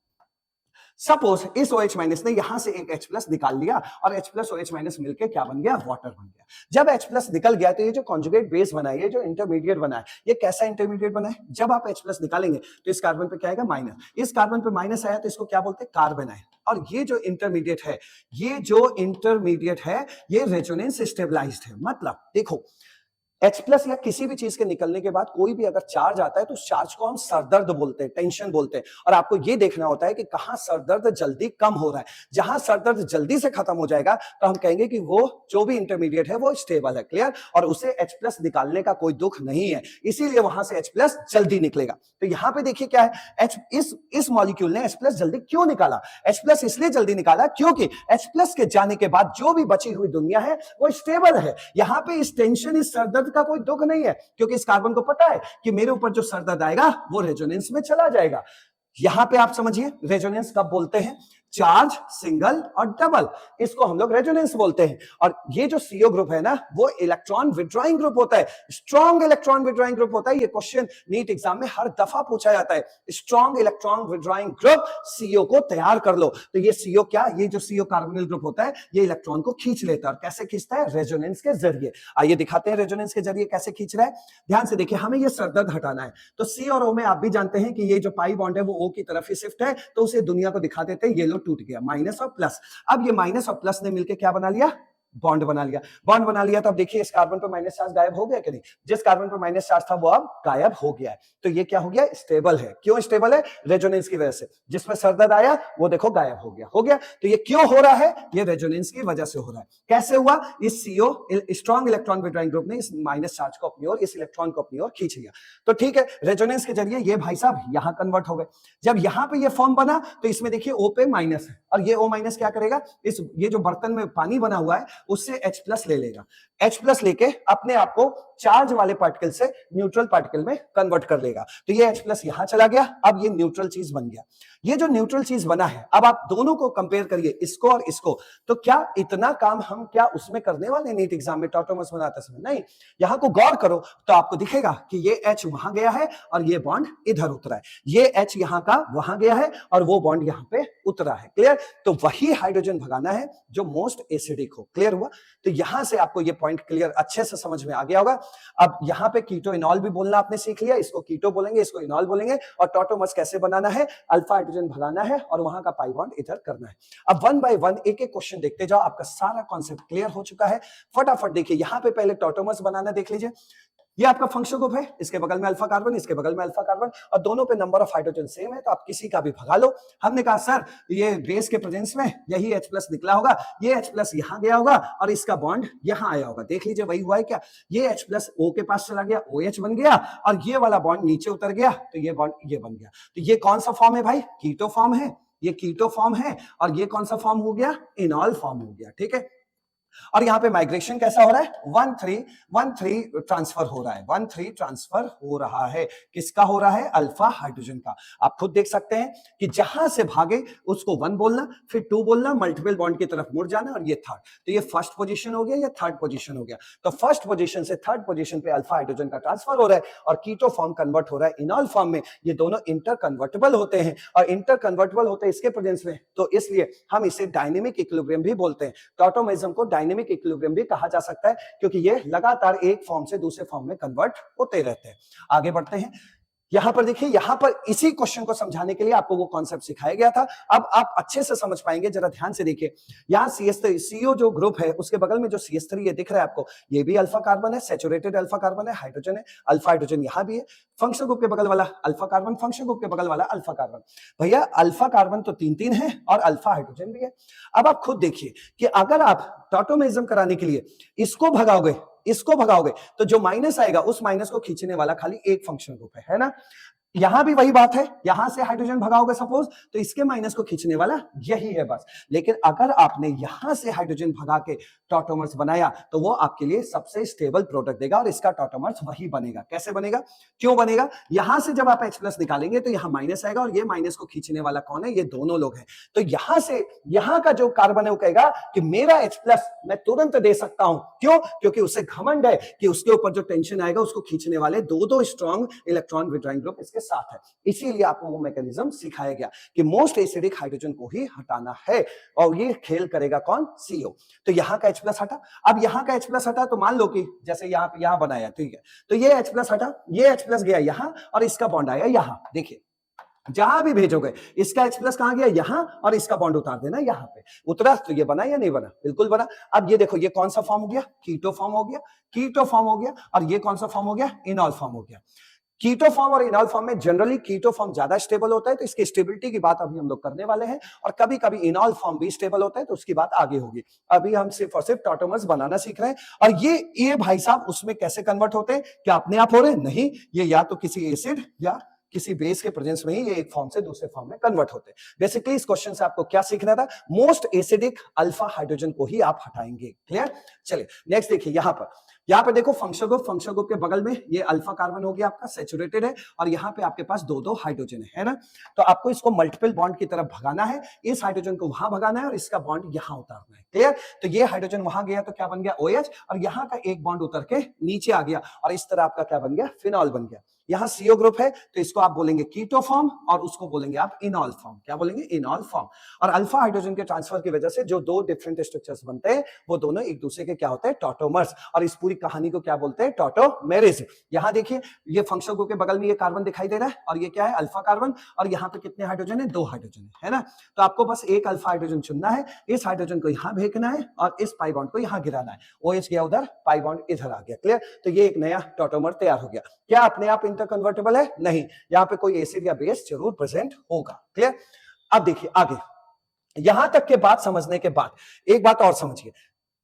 सपोज इस OH- ने यहां से एक H+ निकाल लिया और H+ OH- मिलके क्या बन गया? वाटर बन गया। जब H+ निकल गया तो ये जो कॉन्जुगेट बेस बना है, ये जो इंटरमीडिएट बना है, ये कैसा इंटरमीडिएट बना है? जब आप H+ निकालेंगे तो इस कार्बन पे क्या आएगा? माइनस। इस कार्बन पे माइनस आया तो इसको क्या बोलते हैं? कार्बन आया। और ये जो इंटरमीडिएट है, ये रेजोनेंस स्टेबलाइज्ड है। मतलब देखो, H+ या किसी भी चीज के निकलने के बाद कोई भी अगर चार्ज आता है तो उस चार्ज को हम सरदर्द बोलते हैं, टेंशन बोलते हैं। और आपको ये देखना होता है कि कहां सरदर्द जल्दी कम हो रहा है। जहां सरदर्द जल्दी से खत्म हो जाएगा तो हम कहेंगे कि वो जो भी इंटरमीडिएट है वो स्टेबल है। क्लियर? और उसे H+ निकालने का कोई दुख नहीं है, इसीलिए वहां से H+ जल्दी निकलेगा। तो यहां पे देखिए क्या है, इस मॉलिक्यूल ने H+ जल्दी क्यों निकाला? H+ इसलिए जल्दी निकाला क्योंकि H+ के जाने के बाद जो भी बची हुई दुनिया है वो स्टेबल है। यहां पे इस टेंशन, इस सरदर्द का कोई दुख नहीं है, क्योंकि इस कार्बन को पता है कि मेरे ऊपर जो सरदर्द आएगा वो रेजोनेंस में चला जाएगा। यहां पे आप समझिए, रेजोनेंस कब बोलते हैं? चार्ज सिंगल और डबल, इसको हम लोग रेजोनेंस बोलते हैं। और ये जो CO ग्रुप है ना, वो इलेक्ट्रॉन विड्रॉइंग ग्रुप होता है, स्ट्रॉन्ग इलेक्ट्रॉन विड्रॉइंग ग्रुप होता है। ये क्वेश्चन नीट एग्जाम में हर दफा पूछा जाता है। Strong electron withdrawing group, CO को तैयार कर लो। तो ये CO क्या? ये जो CO कार्बोनिल ग्रुप होता है ये इलेक्ट्रॉन को खींच लेता है। और कैसे खींचता है? रेजोनेंस के जरिए। आइए दिखाते हैं रेजोनेंस के जरिए कैसे खींच रहा है। ध्यान से देखिए, हमें ये सरदर्द हटाना है तो C और O में आप भी जानते हैं कि ये जो पाई बॉन्ड है वो O की तरफ ही शिफ्ट है, तो उसे दुनिया को दिखा देते हैं ये लो टूट गया, माइनस और प्लस। अब ये माइनस और प्लस ने मिलकर क्या बना लिया? बॉन्ड बना लिया। बॉन्ड बना लिया तो अब देखिए इस कार्बन पर माइनस चार्ज गायब हो गया कि नहीं? जिस कार्बन पर माइनस चार्ज था वो अब गायब हो गया है। तो ये क्या हो गया? स्टेबल है। क्यों स्टेबल है? रेजोनेंस की वजह से। जिसमें सरदर्द आया वो देखो गायब हो गया। हो गया। तो ये क्यों हो रहा है? ये रेजोनेंस की वजह से हो रहा है। कैसे हुआ? इस CO strong electron withdrawing group ने इस माइनस चार्ज को अपनी ओर, इस इलेक्ट्रॉन को अपनी ओर खींच लिया। तो ठीक है, रेजोनेंस के जरिए ये भाई साहब यहां कन्वर्ट हो गए। जब यहां पे ये फॉर्म बना तो इसमें देखिए O पे माइनस है, और ये O- क्या करेगा? ये जो बर्तन में पानी बना हुआ है उससे H+ ले लेगा। H+ लेके अपने आप को चार्ज वाले पार्टिकल से न्यूट्रल पार्टिकल में कन्वर्ट कर लेगा। तो ये H+ यहां चला गया, अब ये न्यूट्रल चीज बन गया। ये जो न्यूट्रल चीज बना है, अब आप दोनों को कंपेयर करिए, इसको और इसको, तो क्या इतना काम हम क्या उसमें करने वाले नीट एग्जाम में टॉटोमर्स बनाते समय? नहीं। यहां को गौर करो तो आपको दिखेगा कि ये H वहां गया है और ये बॉन्ड इधर उतरा है। ये H यहां का वहां गया है और वो बॉन्ड यहां पे उतरा है। क्लियर? तो वही हाइड्रोजन भगाना है जो मोस्ट एसिडिक हो। क्लियर हुआ? तो यहां से आपको ये पॉइंट क्लियर अच्छे से समझ में आ गया होगा। अब यहां पे कीटो इनॉल भी बोलना आपने सीख लिया, इसको कीटो बोलेंगे, इसको इनॉल बोलेंगे। और टॉटोमर्स कैसे बनाना है? अल्फा हाइड्रोजन भगाना है और वहां का पाई बॉन्ड इधर करना है। अब 1 बाय 1 एक एक क्वेश्चन देखते जाओ, आपका सारा कॉन्सेप्ट क्लियर हो चुका है। फटाफट देखिए, यहां पे पहले टॉटोमर्स बनाना देख लीजिए। ये आपका फंक्शन ग्रुप है, इसके बगल में अल्फा कार्बन, इसके बगल में अल्फा कार्बन, और दोनों पे नंबर ऑफ हाइड्रोजन सेम है, तो आप किसी का भी भगा लो। हमने कहा सर ये बेस के प्रेजेंस में यही H+ निकला होगा, ये H+ यहां गया होगा और इसका बॉन्ड यहां आया होगा। देख लीजिए वही हुआ है क्या? ये H+ O के पास चला गया, OH बन गया, और ये वाला बॉन्ड नीचे उतर गया तो ये बॉन्ड ये बन गया। तो ये कौन सा फॉर्म है भाई? कीटो फॉर्म है। ये कीटो फॉर्म है। और ये कौन सा फॉर्म हो गया? इनॉल फॉर्म हो गया। ठीक है, और यहां पे माइग्रेशन कैसा हो रहा है, 1 3 ट्रांसफर हो रहा है, 1 3 ट्रांसफर हो रहा है। किसका हो रहा है, अल्फा हाइड्रोजन का। आप खुद देख सकते हैं कि जहां से भागे उसको 1 बोलना, फिर 2 बोलना, मल्टीपल बॉन्ड की तरफ मुड़ जाना, और ये थर्ड। तो ये फर्स्ट पोजीशन हो गया, ये थर्ड पोजीशन हो गया। तो फर्स्ट पोजीशन से थर्ड पोजीशन पे अल्फा हाइड्रोजन का ट्रांसफर हो रहा है और कीटो फॉर्म कन्वर्ट हो रहा है इनॉल फॉर्म में। ये दोनों इंटर कन्वर्टेबल होते हैं, और इंटर कन्वर्टेबल होते हैं इसके प्रेजेंस में, तो इसलिए हम इसे डायनेमिक इक्विलिब्रियम भी बोलते हैं। टॉटोमेरिज्म को डायनेमिक इक्विलिब्रियम भी कहा जा सकता है, क्योंकि ये लगातार एक फॉर्म से दूसरे फॉर्म में कन्वर्ट होते रहते हैं। आगे बढ़ते हैं। यहां पर देखिए, यहां पर इसी क्वेश्चन को समझाने के लिए आपको वो कॉन्सेप्ट सिखाया गया था। अब आप अच्छे से समझ पाएंगे, जरा ध्यान से देखिए। यहां CH3 CO जो ग्रुप है, उसके बगल में जो CH3 ये दिख रहा है आपको, ये भी अल्फा कार्बन है, सैचुरेटेड अल्फा कार्बन है, हाइड्रोजन है, अल्फा हाइड्रोजन यहां भी है। फंक्शनल ग्रुप के बगल वाला अल्फा कार्बन, फंक्शनल ग्रुप के बगल वाला अल्फा कार्बन। भैया अल्फा कार्बन तो 3 है और अल्फा हाइड्रोजन भी है। अब आप खुद देखिए कि अगर आप टॉटोमेरिज्म कराने के लिए इसको भगाओगे तो जो माइनस आएगा उस माइनस को खींचने वाला खाली एक फंक्शनल ग्रुप है ना। यहां भी वही बात है, यहां से हाइड्रोजन भगाओगे सपोज, तो इसके माइनस को खींचने वाला यही है बस। लेकिन अगर आपने यहां से हाइड्रोजन भगा के टॉटोमर्स बनाया तो वो आपके लिए सबसे स्टेबल प्रोडक्ट देगा, और इसका टॉटोमर्स वही बनेगा। कैसे बनेगा, क्यों बनेगा? यहां से जब आप H+ निकालेंगे तो यहां माइनस आएगा, और ये माइनस को खींचने वाला कौन है, ये दोनों लोग हैं। तो यहां से यहां का जो कार्बन है वो कहेगा कि मेरा H+ मैं तुरंत दे सकता हूं। क्यों? क्योंकि उसे घमंड है कि उसके ऊपर जो टेंशन आएगा उसको खींचने वाले दो स्ट्रॉन्ग इलेक्ट्रॉन विड्रॉइंग ग्रुप इसके साथ है। इसीलिए आपको वो मैकेनिज्म सिखाया गया कि मोस्ट एसिडिक हाइड्रोजन को ही हटाना है, और ये खेल करेगा कौन, CO। तो यहां का H+ हटा। अब यहां का H+ हटा तो मान लो कि जैसे यहां बनाया, ठीक है, तो ये H+ हटा, ये H+ गया यहां और इसका बॉन्ड आया यहां। देखिए जहां भी भेजोगे इसका H+ कहां गया, यहां, और इसका बॉन्ड उतार देना यहां पे। उतरा तो ये बना या नहीं बना, बिल्कुल बना। अब ये देखो, ये कौन सा फॉर्म हो गया, कीटो फॉर्म हो गया, कीटो फॉर्म हो गया। और ये कौन सा फॉर्म हो गया, इनॉल फॉर्म हो गया। कीटो फॉर्म और इनॉल फॉर्म में जनरली कीटो फॉर्म ज्यादा स्टेबल होता है, तो इसकी स्टेबिलिटी की बात अभी हम लोग करने वाले हैं। और कभी कभी इनॉल फॉर्म भी स्टेबल होता है, तो उसकी बात आगे होगी। अभी हम सिर्फ और सिर्फ टॉटोमर्स बनाना सीख रहे हैं। और ये भाई साहब उसमें कैसे कन्वर्ट होते हैं, क्या अपने आप हो रहे हैं? नहीं, ये या तो किसी एसिड या किसी बेस के प्रेजेंस में ही ये एक फॉर्म से दूसरे फॉर्म में कन्वर्ट होते हैं। बेसिकली इस क्वेश्चन से आपको क्या सीखना था, मोस्ट एसिडिक अल्फा हाइड्रोजन को ही आप हटाएंगे। क्लियर? चलिए नेक्स्ट देखिए, यहां पर देखो फंक्शनल ग्रुप के बगल में ये अल्फा कार्बन हो गया आपका, सैचुरेटेड है, और यहां पे आपके पास दो हाइड्रोजन है ना। तो आपको इसको मल्टीपल बॉन्ड की तरफ भगाना है, इस हाइड्रोजन को वहां भगाना है और इसका बॉन्ड यहां उतारना है। क्लियर? तो ये हाइड्रोजन वहां गया तो क्या बन गया, OH, और यहां का एक बॉन्ड उतर के नीचे आ गया, और इस तरह आपका क्या बन गया, फिनॉल बन गया। यहां CO ग्रुप है तो इसको आप बोलेंगे कीटो फॉर्म, और उसको बोलेंगे आप इनॉल फॉर्म। क्या बोलेंगे, इनॉल फॉर्म। और अल्फा हाइड्रोजन के ट्रांसफर की वजह से जो दो डिफरेंट स्ट्रक्चर्स बनते हैं वो दोनों एक दूसरे के क्या होते हैं, टॉटोमर्स। और इस पूरी कहानी को क्या बोलते हैं, टॉटोमेरिज्म। यहां देखिए, ये फंक्शनल ग्रुप के बगल में ये कार्बन दिखाई दे रहा है, और ये क्या है, अल्फा कार्बन, और यहां पे कितने हाइड्रोजन है, 2 हाइड्रोजन है ना। तो आपको बस एक अल्फा हाइड्रोजन चुनना है, इस हाइड्रोजन को यहां फेंकना है और इस पाई बॉन्ड को यहां गिराना है। OH गया उधर, पाई बॉन्ड इधर आ गया। क्लियर? तो ये एक नया टॉटोमर तैयार हो गया। क्या अपने आप इंटरकन्वर्टेबल है? नहीं, यहां पे कोई एसिड या बेस जरूर प्रेजेंट होगा। क्लियर? अब देखिए आगे, यहां तक के बात समझने के बाद एक बात और समझिए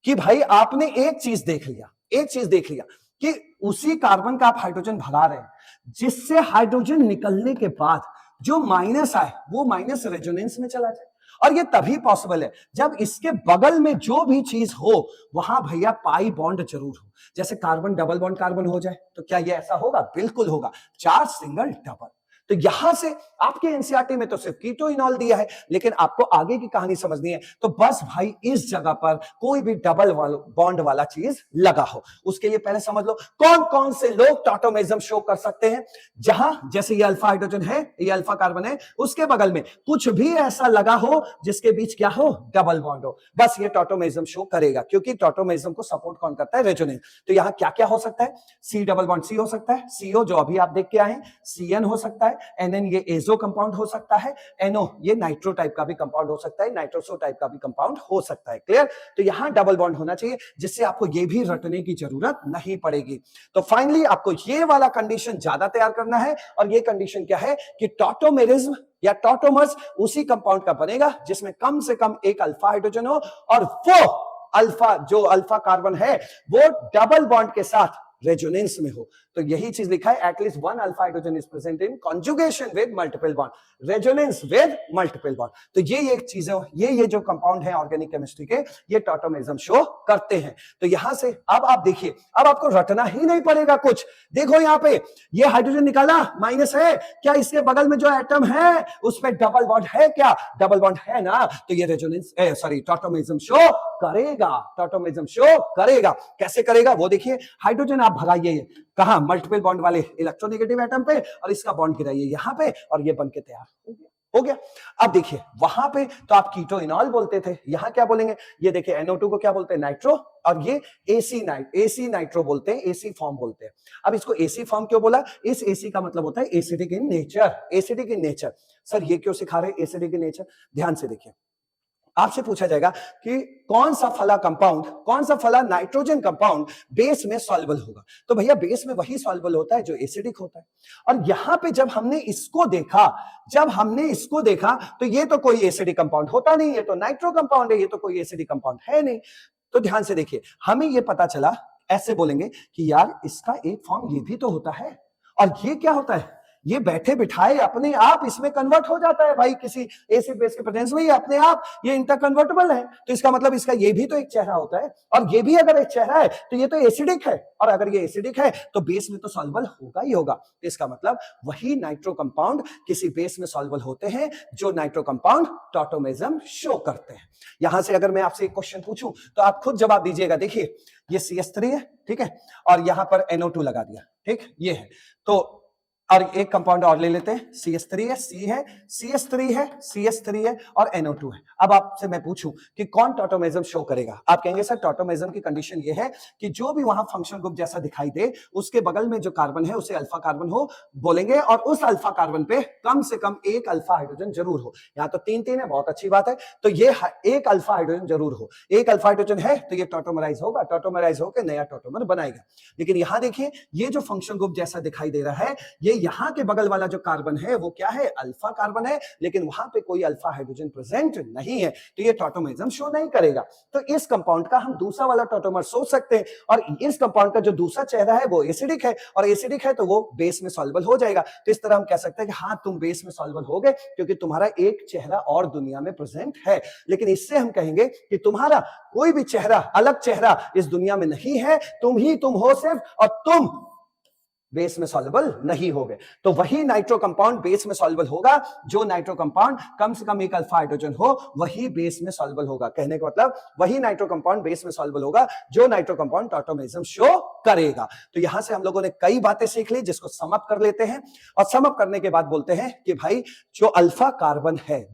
कि भाई आपने एक चीज देख लिया कि उसी कार्बन का आप हाइड्रोजन भगा रहे हैं, जिससे हाइड्रोजन निकलने के बाद जो माइनस आए वो माइनस रेजोनेंस में चला जाए। और ये तभी पॉसिबल है जब इसके बगल में जो भी चीज हो वहां भैया पाई बॉन्ड जरूर हो। जैसे कार्बन डबल बॉन्ड कार्बन हो जाए तो क्या ये ऐसा होगा? बिल्कुल होगा। Charge single double. तो यहां से आपके एनसीईआरटी में तो सिर्फ कीटो इनॉल दिया है, लेकिन आपको आगे की कहानी समझनी है तो बस भाई इस जगह पर कोई भी डबल बॉन्ड वाला चीज लगा हो। उसके लिए पहले समझ लो कौन कौन से लोग टॉटोमेरिज्म शो कर सकते हैं। जहां जैसे ये अल्फा हाइड्रोजन है, ये अल्फा कार्बन है, उसके बगल में कुछ भी ऐसा लगा हो जिसके बीच क्या हो, डबल बॉन्ड हो, बस ये टॉटोमेरिज्म शो करेगा। क्योंकि टॉटोमेरिज्म को सपोर्ट कौन करता है? रेजोनेंस। तो यहां क्या क्या हो सकता है? C डबल बॉन्ड C हो सकता है, CO जो अभी आप देख के आए, CN हो सकता है, NN ये एजो कंपाउंड हो सकता है, NO ये नाइट्रो टाइप का भी कंपाउंड हो सकता है, नाइट्रोसो टाइप का भी कंपाउंड हो सकता है। क्लियर? तो यहां डबल बॉन्ड होना चाहिए, जिससे आपको ये भी रटने की जरूरत नहीं पड़ेगी। तो फाइनली आपको ये वाला कंडीशन ज्यादा तैयार करना है, और ये कंडीशन क्या है कि टॉटोमेरिज्म या टॉटोमर्स उसी कंपाउंड का बनेगा जिसमें कम से कम एक अल्फा हाइड्रोजन हो, और वो अल्फा जो अल्फा कार्बन है वो डबल बॉन्ड के साथ रेजोनेंस में हो। तो यही चीज लिखा है, at least one alpha hydrogen is present in conjugation with multiple bond, resonance with multiple bond. तो ये एक चीज है, ये जो कंपाउंड है ऑर्गेनिक केमिस्ट्री के, ये टॉटोमेरिज्म शो करते हैं। तो यहां से अब आप देखिए, अब आपको रटना ही नहीं पड़ेगा कुछ। देखो यहाँ पे ये हाइड्रोजन निकाला, माइनस है, क्या इसके बगल में जो एटम है उस पर डबल बॉन्ड है? क्या डबल बॉन्ड है ना? तो ये रेजोनेंस सॉरी टॉटोमेरिज्म शो करेगा, टॉटोमेरिज्म शो करेगा। कैसे करेगा वो देखिए, हाइड्रोजन आप भगाइए कहां, मल्टीपल बॉन्ड वाले इलेक्ट्रोनेगेटिव एटम पे, और इसका बॉन्ड गिराइए यहां पे, और ये बनके तैयार हो गया। अब देखिए वहां पे तो आप कीटोइनॉल बोलते थे, यहां क्या बोलेंगे? ये देखिए NO2 को क्या बोलते हैं? नाइट्रो, और ये एसी नाइट्रो बोलते हैं, एसी फॉर्म बोलते हैं। अब इसको एसी फॉर्म क्यों बोला? इस एसी का मतलब होता है acidic in nature, acidic in nature. Sir ये क्यों सिखा रहे एसिडिक इन नेचर? ध्यान से देखिए, आपसे पूछा जाएगा कि कौन सा फला कंपाउंड, कौन सा फला नाइट्रोजन कंपाउंड बेस में सॉल्युबल होगा? तो भैया बेस में वही सॉल्युबल होता है जो एसिडिक होता है। और यहां पे जब हमने इसको देखा, तो ये तो कोई एसिडिक कंपाउंड होता नहीं, ये तो नाइट्रो कंपाउंड है, ये तो कोई एसिडिक कंपाउंड है नहीं। तो ध्यान से देखिए, हमें ये पता चला, ऐसे बोलेंगे कि यार इसका एक फॉर्म ये भी तो होता है, और ये क्या होता है? ये बैठे बिठाए अपने आप इसमें कन्वर्ट हो जाता है भाई, किसी एसिड बेस के प्रेजेंस में ये अपने आप ये इंटर कन्वर्टेबल है। तो इसका मतलब इसका ये भी तो एक चेहरा होता है, और ये भी अगर एक चेहरा है तो ये तो एसिडिक है, और अगर ये एसिडिक है तो बेस में तो सॉल्युबल होगा ही होगा। तो इसका मतलब वही नाइट्रो कंपाउंड किसी बेस में सॉल्युबल होते हैं जो नाइट्रो कंपाउंड टॉटोमेरिज्म शो करते हैं। यहां से अगर मैं आपसे एक क्वेश्चन पूछूं तो आप खुद जवाब दीजिएगा। देखिए ये CH3 है, ठीक है, और यहां पर NO2 लगा दिया, ठीक, ये है। तो और एक कंपाउंड और ले लेते हैं, CH3 है, C है, CH3 है, CH3 है, और NO2 है। अब आपसे मैं पूछूं कि कौन टॉटोमेरिज्म शो करेगा? आप कहेंगे सर टॉटोमेरिज्म की कंडीशन ये है कि जो भी वहां फंक्शन ग्रुप जैसा दिखाई दे उसके बगल में जो कार्बन है उसे अल्फा कार्बन हो बोलेंगे, और उस अल्फा कार्बन पे कम से कम एक अल्फा हाइड्रोजन जरूर हो। यहाँ तो 3-3 है, बहुत अच्छी बात है। तो ये एक अल्फा हाइड्रोजन जरूर हो, एक अल्फा हाइड्रोजन है तो ये टॉटोमराइज होगा, टॉटोमराइज होकर नया टॉटोमर बनाएगा। लेकिन यहां देखिए, ये जो फंक्शन ग्रुप जैसा दिखाई दे रहा है, ये यहां के बगल वाला जो कार्बन है वो क्या है? अल्फा कार्बन है, लेकिन वहां पे कोई अल्फा हाइड्रोजन प्रेजेंट नहीं है, तो ये टॉटोमेरिज्म शो नहीं करेगा। तो इस कंपाउंड का हम दूसरा वाला टॉटोमर सोच सकते हैं, और इस कंपाउंड का जो दूसरा चेहरा है वो एसिडिक है, और एसिडिक है तो वो बेस में सॉल्युबल हो जाएगा। तो इस तरह हम कह सकते हैं कि हाँ तुम बेस में सॉल्युबल हो गए, क्योंकि तुम्हारा एक चेहरा और दुनिया में प्रेजेंट है। लेकिन इससे हम कहेंगे कि तुम्हारा कोई भी चेहरा, अलग चेहरा इस दुनिया में नहीं है, तुम ही तुम हो सिर्फ, और तुम बेस में सॉल्युबल नहीं होगे। तो वही नाइट्रो कंपाउंड बेस में सॉल्युबल होगा जो नाइट्रो कंपाउंड कम से कम एक अल्फा हाइड्रोजन हो, वही बेस में सॉल्युबल होगा। कहने का मतलब वही नाइट्रो कंपाउंड बेस में सॉल्युबल होगा जो नाइट्रो कंपाउंड टॉटोमेरिज्म शो करेगा। तो यहां से हम लोगों ने कई बातें सीख ली, जिसको सम अप कर लेते हैं, और सम अप करने के बाद बोलते हैं कि भाई जो अल्फा कार्बन है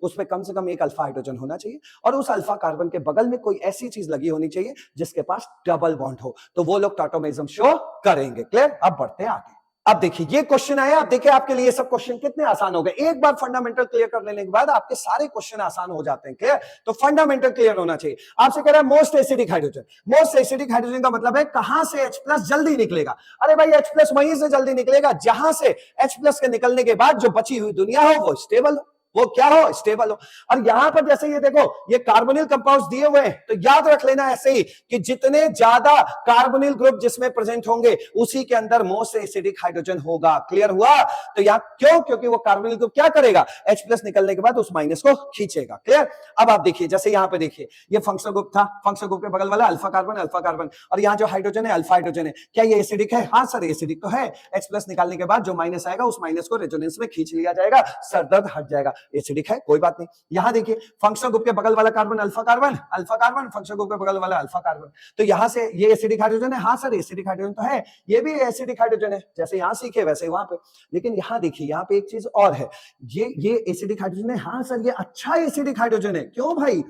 उस पर कम से कम एक अल्फा हाइड्रोजन होना चाहिए, और उस अल्फा कार्बन के बगल में कोई ऐसी चीज लगी होनी चाहिए जिसके पास डबल बॉन्ड हो, तो वो लोग टॉटोमेरिज्म शो करेंगे। क्लियर? अब बढ़ते हैं आगे। अब देखिए ये क्वेश्चन आया, आप देखिए आपके लिए सब क्वेश्चन कितने आसान हो गए। एक बार फंडामेंटल क्लियर कर लेने के बाद आपके सारे क्वेश्चन आसान हो जाते हैं। क्लियर? तो फंडामेंटल क्लियर होना चाहिए। आपसे कह रहा है most acidic hydrogen, most acidic hydrogen का मतलब है कहां से H+ जल्दी निकलेगा? अरे भाई H+ वहीं से जल्दी निकलेगा जहां से H+ के निकलने के बाद जो बची हुई दुनिया हो वो स्टेबल हो, वो क्या हो? स्टेबल हो। और यहां पर जैसे ये देखो ये कार्बोनिल कंपाउंड्स दिए हुए हैं, तो याद रख लेना ऐसे ही कि जितने ज्यादा कार्बोनिल ग्रुप जिसमें प्रेजेंट होंगे उसी के अंदर मोस्ट एसिडिक हाइड्रोजन होगा। क्लियर हुआ? तो यहां क्यों? क्योंकि वो कार्बोनिल ग्रुप क्या करेगा? H+ निकलने के बाद उस माइनस को खींचेगा। क्लियर? अब आप देखिए, जैसे यहां पे देखिए ये फंक्शनल ग्रुप था, फंक्शनल ग्रुप के बगल वाला अल्फा कार्बन, और यहां जो हाइड्रोजन है अल्फा हाइड्रोजन है। क्या ये एसिडिक है? हाँ सर एसिडिक तो है। H+ निकालने के बाद जो माइनस आएगा उस माइनस को रेजोनेंस में खींच लिया जाएगा, सरदर्द हट जाएगा। एसिडिक है, कोई बात नहीं। यहां देखिए फंक्शनल ग्रुप के बगल वाला carbon alpha carbon, functional group के बगल वाला अल्फा कार्बन, तो यहां से ये एसिडिक हाइड्रोजन है। हाँ सर एसिडिक हाइड्रोजन तो है, ये भी एसिडिक हाइड्रोजन है, जैसे यहां सीखे वैसे वहां पे। लेकिन यहां देखिए यहां पे एक चीज और है, ये एसिडिक हाइड्रोजन है। हाँ सर ये अच्छा एसिडिक हाइड्रोजन है। क्यों भाई?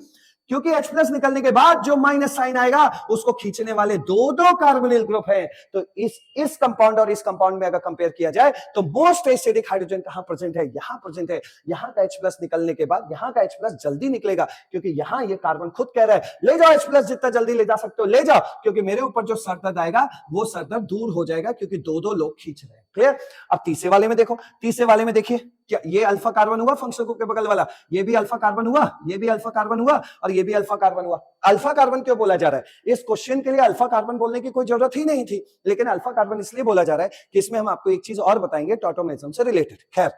क्योंकि H+ निकलने के बाद जो माइनस साइन आएगा उसको खींचने वाले दो कार्बोनिल ग्रुप हैं। तो इस कंपाउंड और इस कंपाउंड में अगर कंपेयर किया जाए तो मोस्ट एसिडिक हाइड्रोजन कहां प्रेजेंट है? यहां प्रेजेंट है। यहां का H+ निकलने के बाद यहां का H+ जल्दी निकलेगा, क्योंकि यहां ये कार्बन खुद कह रहा है ले जाओ H+ जितना जल्दी ले जा सकते हो ले जाओ, क्योंकि मेरे ऊपर जो सरदर्द आएगा वो सरदर्द दूर हो जाएगा, क्योंकि दो लोग खींच रहे हैं। क्लियर। अब तीसरे वाले में देखो, तीसरे वाले में देखिए क्या ये अल्फा कार्बन हुआ फंक्शनल ग्रुप के बगल वाला, ये भी अल्फा कार्बन हुआ, ये भी अल्फा कार्बन हुआ और ये भी अल्फा कार्बन हुआ। अल्फा कार्बन क्यों बोला जा रहा है? इस क्वेश्चन के लिए अल्फा कार्बन बोलने की कोई जरूरत ही नहीं थी, लेकिन अल्फा कार्बन इसलिए बोला जा रहा है कि इसमें हम आपको एक चीज और बताएंगे टॉटोमेरिज्म से रिलेटेड। खैर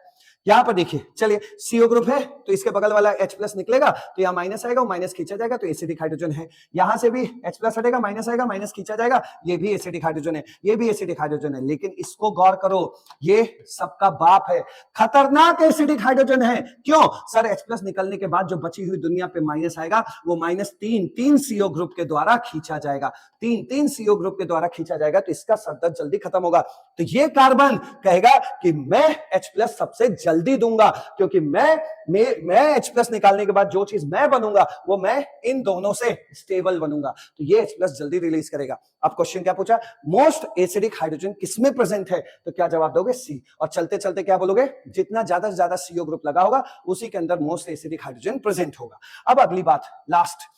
यहां पर देखिए, चलिए सीओ ग्रुप है तो इसके बगल वाला H प्लस निकलेगा तो यहाँ माइनस आएगा, वो माइनस खींचा जाएगा तो एसिडिक हाइड्रोजन है। यहां से भी H प्लस हटेगा, माइनस आएगा, माइनस खींचा जाएगा, ये भी एसिडिक हाइड्रोजन है, ये भी एसिडिक हाइड्रोजन है। लेकिन इसको गौर करो, ये सबका बाप है, खतरनाक एसिडिक हाइड्रोजन है। क्यों सर? H प्लस निकलने के बाद जो बची हुई दुनिया पे माइनस आएगा वो माइनस तीन सीओ ग्रुप के द्वारा खींचा जाएगा, तीन सीओ ग्रुप के द्वारा खींचा जाएगा, तो इसका सरदर्द जल्दी खत्म होगा। तो ये कार्बन कहेगा कि मैं H प्लस सबसे जल्दी दूंगा, क्योंकि मैं H प्लस निकालने के बाद जो चीज मैं बनूंगा वो मैं इन दोनों से स्टेबल बनूंगा, तो ये H प्लस जल्दी रिलीज करेगा। अब क्वेश्चन क्या पूछा? मोस्ट एसिडिक हाइड्रोजन किसमें प्रेजेंट है? तो क्या जवाब दोगे? सी। और चलते चलते क्या बोलोगे? जितना ज्यादा से ज्यादा सीओ ग्रुप लगा होगा उसी के अंदर मोस्ट एसिडिक हाइड्रोजन प्रेजेंट होगा। अब अगली बात, लास्ट,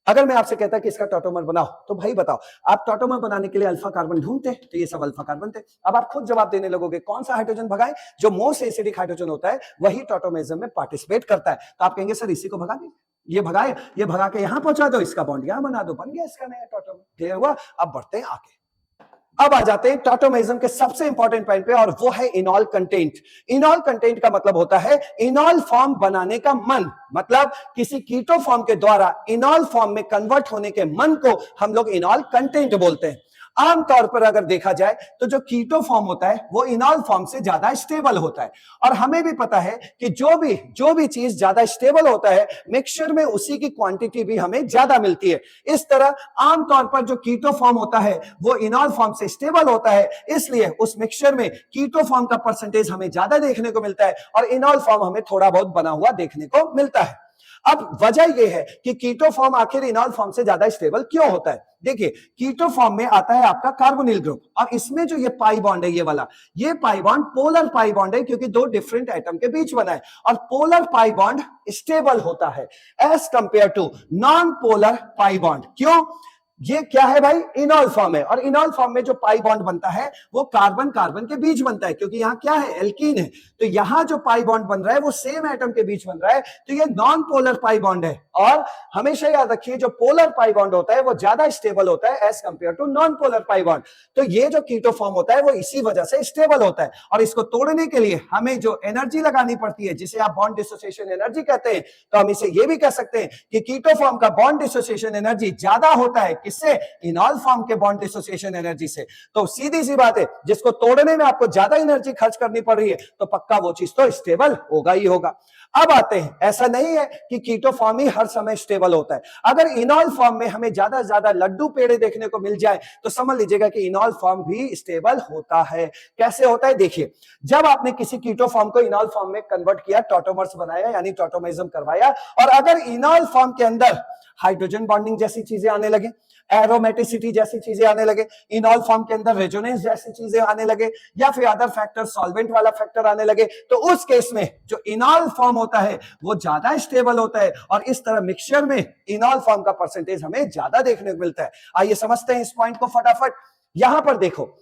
अगर मैं आपसे कहता कि इसका टॉटोमर बनाओ, तो भाई बताओ, आप टॉटोमर बनाने के लिए अल्फा कार्बन ढूंढते, तो ये सब अल्फा कार्बन थे। अब आप खुद जवाब देने लगोगे कौन सा हाइड्रोजन भगाए? जो मोस्ट एसिडिक हाइड्रोजन होता है वही टॉटोमेरिज्म में पार्टिसिपेट करता है। तो आप कहेंगे सर इसी को भगा दीजिए, ये भगाए, ये भगा के यहां पहुंचा दो, इसका बॉन्ड यहां बना दो, बन गया इसका नया टॉटोमर। क्लियर हुआ? अब बढ़ते हैं आगे। अब आ जाते हैं टॉटोमेरिज्म के सबसे इंपॉर्टेंट पॉइंट पे, और वो है इनॉल कंटेंट। इनॉल कंटेंट का मतलब होता है इनॉल फॉर्म बनाने का मन, मतलब किसी कीटो फॉर्म के द्वारा इनॉल फॉर्म में कन्वर्ट होने के मन को हम लोग इनॉल कंटेंट बोलते हैं। आमतौर पर अगर देखा जाए तो जो कीटो फॉर्म होता है वो इनॉल फॉर्म से ज्यादा स्टेबल होता है, और हमें भी पता है कि जो भी चीज ज्यादा स्टेबल होता है मिक्सचर में उसी की क्वांटिटी भी हमें ज्यादा मिलती है। इस तरह आमतौर पर जो कीटो फॉर्म होता है वो इनॉल फॉर्म से स्टेबल होता है, इसलिए उस मिक्सचर में कीटो फॉर्म का परसेंटेज हमें ज्यादा देखने को मिलता है और इनॉल फॉर्म हमें थोड़ा बहुत बना हुआ देखने को मिलता है। अब वजह यह है कि कीटो फॉर्म आखिर इनॉल फॉर्म से ज्यादा स्टेबल क्यों होता है? देखिए, कीटो फॉर्म में आता है आपका कार्बोनिल ग्रुप, और इसमें जो ये पाई बॉन्ड है, ये वाला, ये pi bond polar pi bond है, क्योंकि दो डिफरेंट एटम के बीच बना है, और पोलर पाई बॉन्ड स्टेबल होता है as compare to non polar pi bond. क्यों? ये क्या है भाई? इनॉल फॉर्म है, और इनॉल फॉर्म में जो पाई बॉन्ड बनता है वो कार्बन कार्बन के बीच बनता है, क्योंकि यहां क्या है? एल्कीन है, तो यहां जो पाई बॉन्ड बन रहा है वो सेम एटम के बीच बन रहा है, तो ये नॉन पोलर पाई बॉन्ड है। और हमेशा याद रखिए जो पोलर पाई बॉन्ड होता है वो ज्यादा स्टेबल होता है as compare to non polar pi bond. तो ये जो कीटो फॉर्म होता है वो इसी वजह से स्टेबल होता है, और इसको तोड़ने के लिए हमें जो एनर्जी लगानी पड़ती है, जिसे आप बॉन्ड डिसोसिएशन एनर्जी कहते हैं, तो हम इसे ये भी कह सकते हैं कि कीटो फॉर्म का बॉन्ड डिसोसिएशन एनर्जी ज्यादा होता है किससे? इनॉल फॉर्म के बॉन्ड डिसोसिएशन एनर्जी से। तो सीधी सी बात है, जिसको तोड़ने में आपको ज्यादा एनर्जी खर्च करनी पड़ रही है तो पक्का वो चीज तो स्टेबल होगा ही होगा। अब आते हैं, ऐसा नहीं है कि कीटो फॉर्म ही हर समय स्टेबल होता है। अगर इनॉल फॉर्म में हमें ज्यादा से ज्यादा लड्डू पेड़े देखने को मिल जाए तो समझ लीजिएगा कि इनॉल फॉर्म भी स्टेबल होता है। कैसे होता है? देखिए, जब आपने किसी कीटो फॉर्म को इनॉल फॉर्म में कन्वर्ट किया, टॉटोमर्स बनाया यानी टॉटोमेरिज्म करवाया, और अगर इनॉल फॉर्म के अंदर हाइड्रोजन बॉन्डिंग जैसी चीजें आने लगे, एरोमेटिसिटी जैसी चीजें आने लगे, इनॉल फॉर्म के अंदर रेजोनेंस जैसी चीजें आने लगे, या फिर अदर फैक्टर, सॉल्वेंट वाला फैक्टर आने लगे, तो उस केस में जो इनॉल फॉर्म होता है वो ज्यादा स्टेबल होता है, और इस तरह मिक्सचर में इनॉल फॉर्म का परसेंटेज हमें ज्यादा देखने को मिलता है। आइए समझते हैं इस पॉइंट को फटाफट। यहां पर देखो,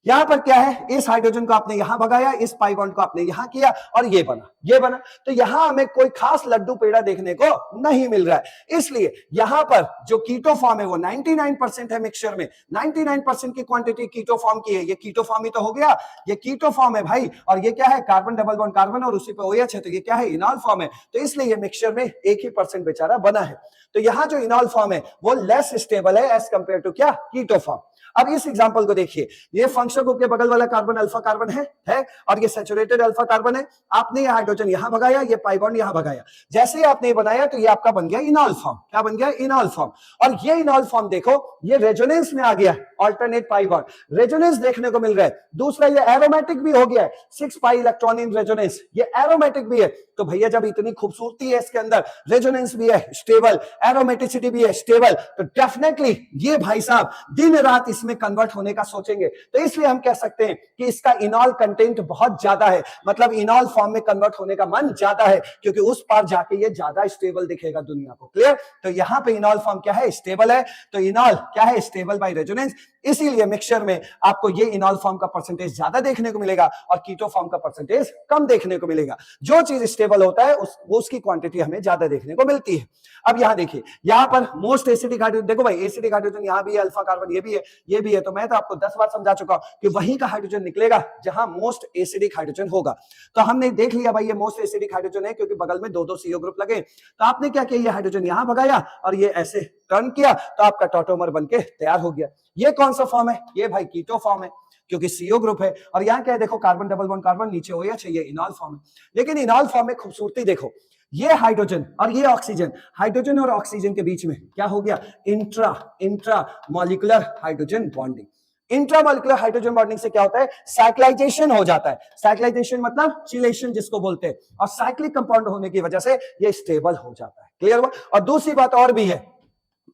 यहां पर क्या है? इस हाइड्रोजन को आपने यहां भगाया, इस पाई बॉन्ड को आपने यहां किया, और ये बना। तो यहां हमें कोई खास लड्डू पेड़ा देखने को नहीं मिल रहा है, इसलिए यहां पर जो कीटो फॉर्म है वो 99% है मिक्सचर में, 99% की क्वांटिटी कीटो फॉर्म की है। ये कीटो फॉर्म ही तो हो गया, ये कीटो फॉर्म है भाई, और ये क्या है? कार्बन डबल बॉन्ड कार्बन और उसी पे OH है, तो ये क्या है? इनॉल फॉर्म है। तो इसलिए ये मिक्सचर में 1% बेचारा बना है। तो यहां जो इनॉल फॉर्म है वो लेस स्टेबल है एज कंपेयर टू क्या? Keto form. अब इस एग्जांपल को देखिए, ये फंक्शनल ग्रुप के बगल वाला कार्बन अल्फा कार्बन है, और ये सैचुरेटेड अल्फा कार्बन है। आपने ये हाइड्रोजन यहां भगाया, ये पाई बॉन्ड यहां भगाया, जैसे ही आपने ये बनाया तो ये आपका बन गया इनॉल फॉर्म। क्या बन गया? इनॉल फॉर्म। और ये इनॉल फॉर्म देखो, ये रेजोनेंस में आ गया, अल्टरनेट पाई बॉन्ड रेजोनेंस देखने को मिल रहा है। दूसरा ये एरोमेटिक भी हो गया है, 6 पाई इलेक्ट्रॉन इन रेजोनेंस, ये एरोमेटिक भी है। तो भैया जब इतनी खूबसूरती है इसके अंदर, रेजोनेंस भी है स्टेबल, एरोमेटिसिटी भी है स्टेबल, तो डेफिनेटली ये भाई साहब दिन रात इसमें इसमें कन्वर्ट होने का सोचेंगे, तो इसलिए हम कह सकते हैं कि इसका इनॉल कंटेंट बहुत ज्यादा है, मतलब इनॉल फॉर्म में कन्वर्ट होने का मन ज्यादा है, क्योंकि उस पार जाके ये ज्यादा स्टेबल दिखेगा दुनिया को। क्लियर? तो यहां पे इनॉल फॉर्म क्या है? स्टेबल है। तो इनॉल क्या है? Stable by resonance. इसीलिए मिक्सचर में आपको ये इनॉल फॉर्म का परसेंटेज ज्यादा देखने को मिलेगा और कीटो फॉर्म का परसेंटेज कम देखने को मिलेगा। जो चीज स्टेबल होता है उसकी क्वांटिटी हमें ज्यादा देखने को मिलती है। अब यहां देखिए, यहां पर मोस्ट एसिडिक हाइड्रोजन, देखो भाई एसिडिक हाइड्रोजन यहां भी है, अल्फा कार्बन ये भी है, ये भी है। तो मैं तो आपको 10 बार समझा चुका हूं कि वहीं का हाइड्रोजन निकलेगा जहां मोस्ट एसिडिक हाइड्रोजन होगा। तो हमने देख लिया भाई ये मोस्ट एसिडिक हाइड्रोजन है, क्योंकि बगल में 2-2 CO ग्रुप लगे। तो आपने क्या किया, ये हाइड्रोजन यहां भगाया और ये ऐसे टर्न किया, तो आपका टॉटोमर बनके तैयार हो गया। ये कौन सा फॉर्म है? ये भाई कीटो फॉर्म है, क्योंकि CO ग्रुप है। और यहाँ क्या है, देखो कार्बन डबल बॉन्ड कार्बन, नीचे OH है, ये इनॉल फॉर्म है। लेकिन इनॉल फॉर्म में खूबसूरती देखो, ये हाइड्रोजन और ये ऑक्सीजन, हाइड्रोजन और ऑक्सीजन के बीच में क्या हो गया? Intra molecular hydrogen bonding. Intramolecular hydrogen bonding से क्या होता है? साइक्लाइजेशन हो जाता है। साइक्लाइजेशन मतलब चिलेशन जिसको बोलते हैं, और साइक्लिक कंपाउंड होने की वजह से ये स्टेबल हो जाता है। क्लियर हुआ? और दूसरी बात और भी है,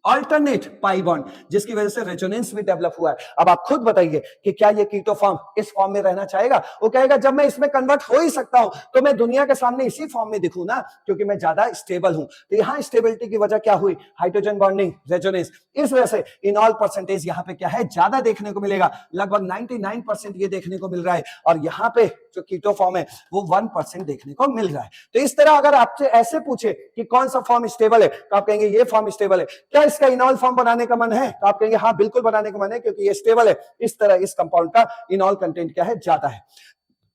अल्टरनेट पाई बॉन्ड, जिसकी वजह से रेजोनेंस भी डेवलप हुआ है। अब आप खुद बताइए कि क्या ये कीटो फॉर्म इस फॉर्म में रहना चाहेगा? वो कहेगा जब मैं इसमें कन्वर्ट हो ही सकता हूं तो मैं दुनिया के सामने इसी फॉर्म में दिखूं ना, क्योंकि मैं ज्यादा स्टेबल हूं। तो यहां स्टेबिलिटी की वजह क्या हुई? Hydrogen bonding, resonance. इस वजह से इनॉल परसेंटेज यहां पे क्या है? ज्यादा देखने को मिलेगा, लगभग 99% ये देखने को मिल रहा है। और यहां पे जो कीटो फॉर्म है वो 1% देखने को मिल रहा है। तो इस तरह अगर आपसे ऐसे पूछे कि कौन सा फॉर्म स्टेबल है, तो आप कहेंगे ये फॉर्म स्टेबल है। क्या इसका इनॉल फॉर्म बनाने का मन है? तो आप कहेंगे हाँ बिल्कुल बनाने का मन है, क्योंकि ये स्टेबल है। इस तरह इस कंपाउंड का इनॉल कंटेंट क्या है? ज्यादा है।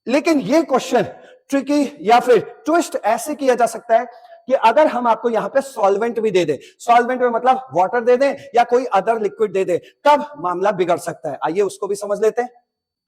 लेकिन ये क्वेश्चन ट्रिकी या फिर ट्विस्ट ऐसे किया जा सकता है कि अगर हम आपको यहां पे सॉल्वेंट भी दे दें, सॉल्वेंट में मतलब वाटर दे दें या कोई अदर लिक्विड दे दें, तब मामला बिगड़ सकता है। आइए उसको भी समझ लेते हैं।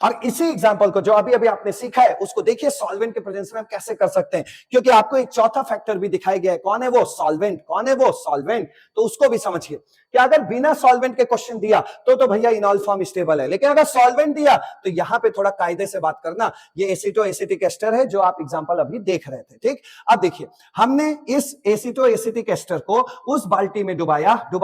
और इसी एग्जांपल को जो अभी अभी आपने सीखा है उसको देखिए सॉल्वेंट के प्रेजेंस में हम कैसे कर सकते हैं, क्योंकि आपको एक चौथा फैक्टर भी दिखाया गया है। कौन है वो? सॉल्वेंट। कौन है वो? सॉल्वेंट। तो उसको भी समझिए कि अगर बिना सॉल्वेंट के क्वेश्चन दिया तो भैया इनॉल फॉर्म स्टेबल है, लेकिन अगर सॉल्वेंट दिया तो यहां पे थोड़ा कायदे से बात करना। ये एसिटो एसिटिक एस्टर है जो आप एग्जांपल अभी देख रहे थे, ठीक। अब देखिए हमने इस एसिटो एसिटिक एस्टर को उस बाल्टी में डुबा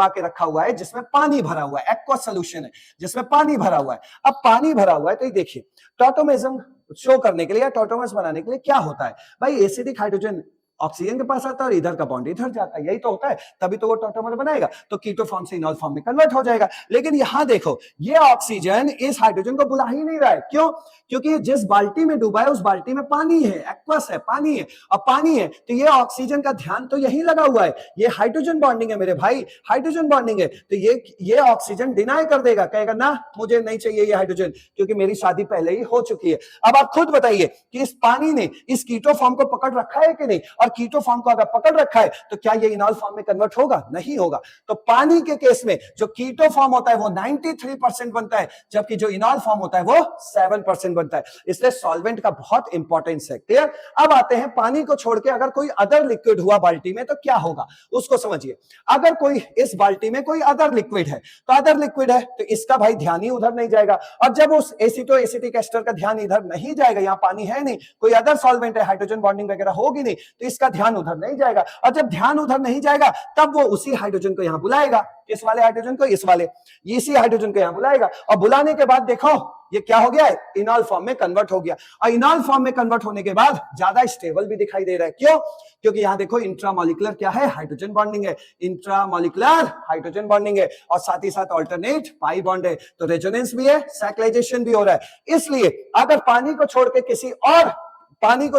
के रखा हुआ है जिसमें पानी भरा हुआ है, एक्वा सोल्यूशन है जिसमें पानी भरा हुआ है। अब पानी भरा हुआ है तो देखिए टॉटोमेरिज्म शो करने के लिए या टॉटोमर्स बनाने के लिए क्या होता है भाई? एसिडिक हाइड्रोजन ऑक्सीजन के पास आता है और इधर का बॉन्ड इधर जाता है, यही तो होता है, तभी तो वो टॉटोमर बनाएगा, तो कीटो फॉर्म से इनॉल फॉर्म में कन्वर्ट हो जाएगा। लेकिन यहां देखो ये ऑक्सीजन इस हाइड्रोजन को बुला ही नहीं रहा है। क्यों? क्योंकि जिस बाल्टी में डूबा है उस बाल्टी में पानी है, एक्वस है, पानी है। और पानी है तो ये ऑक्सीजन का ध्यान तो यही लगा हुआ है। ये हाइड्रोजन बॉन्डिंग है मेरे भाई, हाइड्रोजन बॉन्डिंग है। तो ये ऑक्सीजन डिनाई कर देगा, कहेगा ना मुझे नहीं चाहिए ये हाइड्रोजन, क्योंकि मेरी शादी पहले ही हो चुकी है। अब आप खुद बताइए कि इस पानी ने इस कीटो फॉर्म को पकड़ रखा है कि नहीं? और कीटो फॉर्म को अगर पकड़ रखा है तो क्या ये इनॉल फॉर्म में कन्वर्ट होगा? नहीं होगा। तो पानी के केस में जो कीटो फॉर्म होता है वो 93% बनता है, जबकि जो इनॉल फॉर्म होता है वो 7% बनता है। इसलिए सॉल्वेंट का बहुत इंपॉर्टेंस है। क्लियर? अब आते हैं पानी को छोड़ के अगर कोई अदर लिक्विड हुआ बाल्टी में तो क्या होगा उसको समझिए। अगर कोई इस बाल्टी में कोई अदर लिक्विड है तो अदर लिक्विड है तो इसका भाई ध्यान ही उधर नहीं जाएगा। और जब उस एसिटो एसिटिक एस्टर का ध्यान इधर नहीं जाएगा, यहां पानी है नहीं, कोई अदर सॉल्वेंट है, हाइड्रोजन बॉन्डिंग वगैरह होगी नहीं, तो इसका ध्यान उधर नहीं जाएगा। और जब ध्यान उधर नहीं जाएगा तब वो उसी हाइड्रोजन को यहां बुलाएगा। किस वाले हाइड्रोजन को? इस वाले, इसी हाइड्रोजन को यहां बुलाएगा। और बुलाने के बाद देखो ये क्या हो गया है? इनॉल फॉर्म में कन्वर्ट हो गया। और इनॉल फॉर्म में कन्वर्ट होने के बाद ज्यादा स्टेबल भी दिखाई दे रहा है। क्यों? क्योंकि यहां देखो इंट्रामॉलिक्यूलर क्या है? हाइड्रोजन बॉन्डिंग है, इंट्रामॉलिक्यूलर हाइड्रोजन बॉन्डिंग है, और साथ ही साथ अल्टरनेट पाई बॉन्ड है। तो रेजोनेंस भी है, साइक्लाइजेशन भी हो रहा है। इसलिए अगर पानी को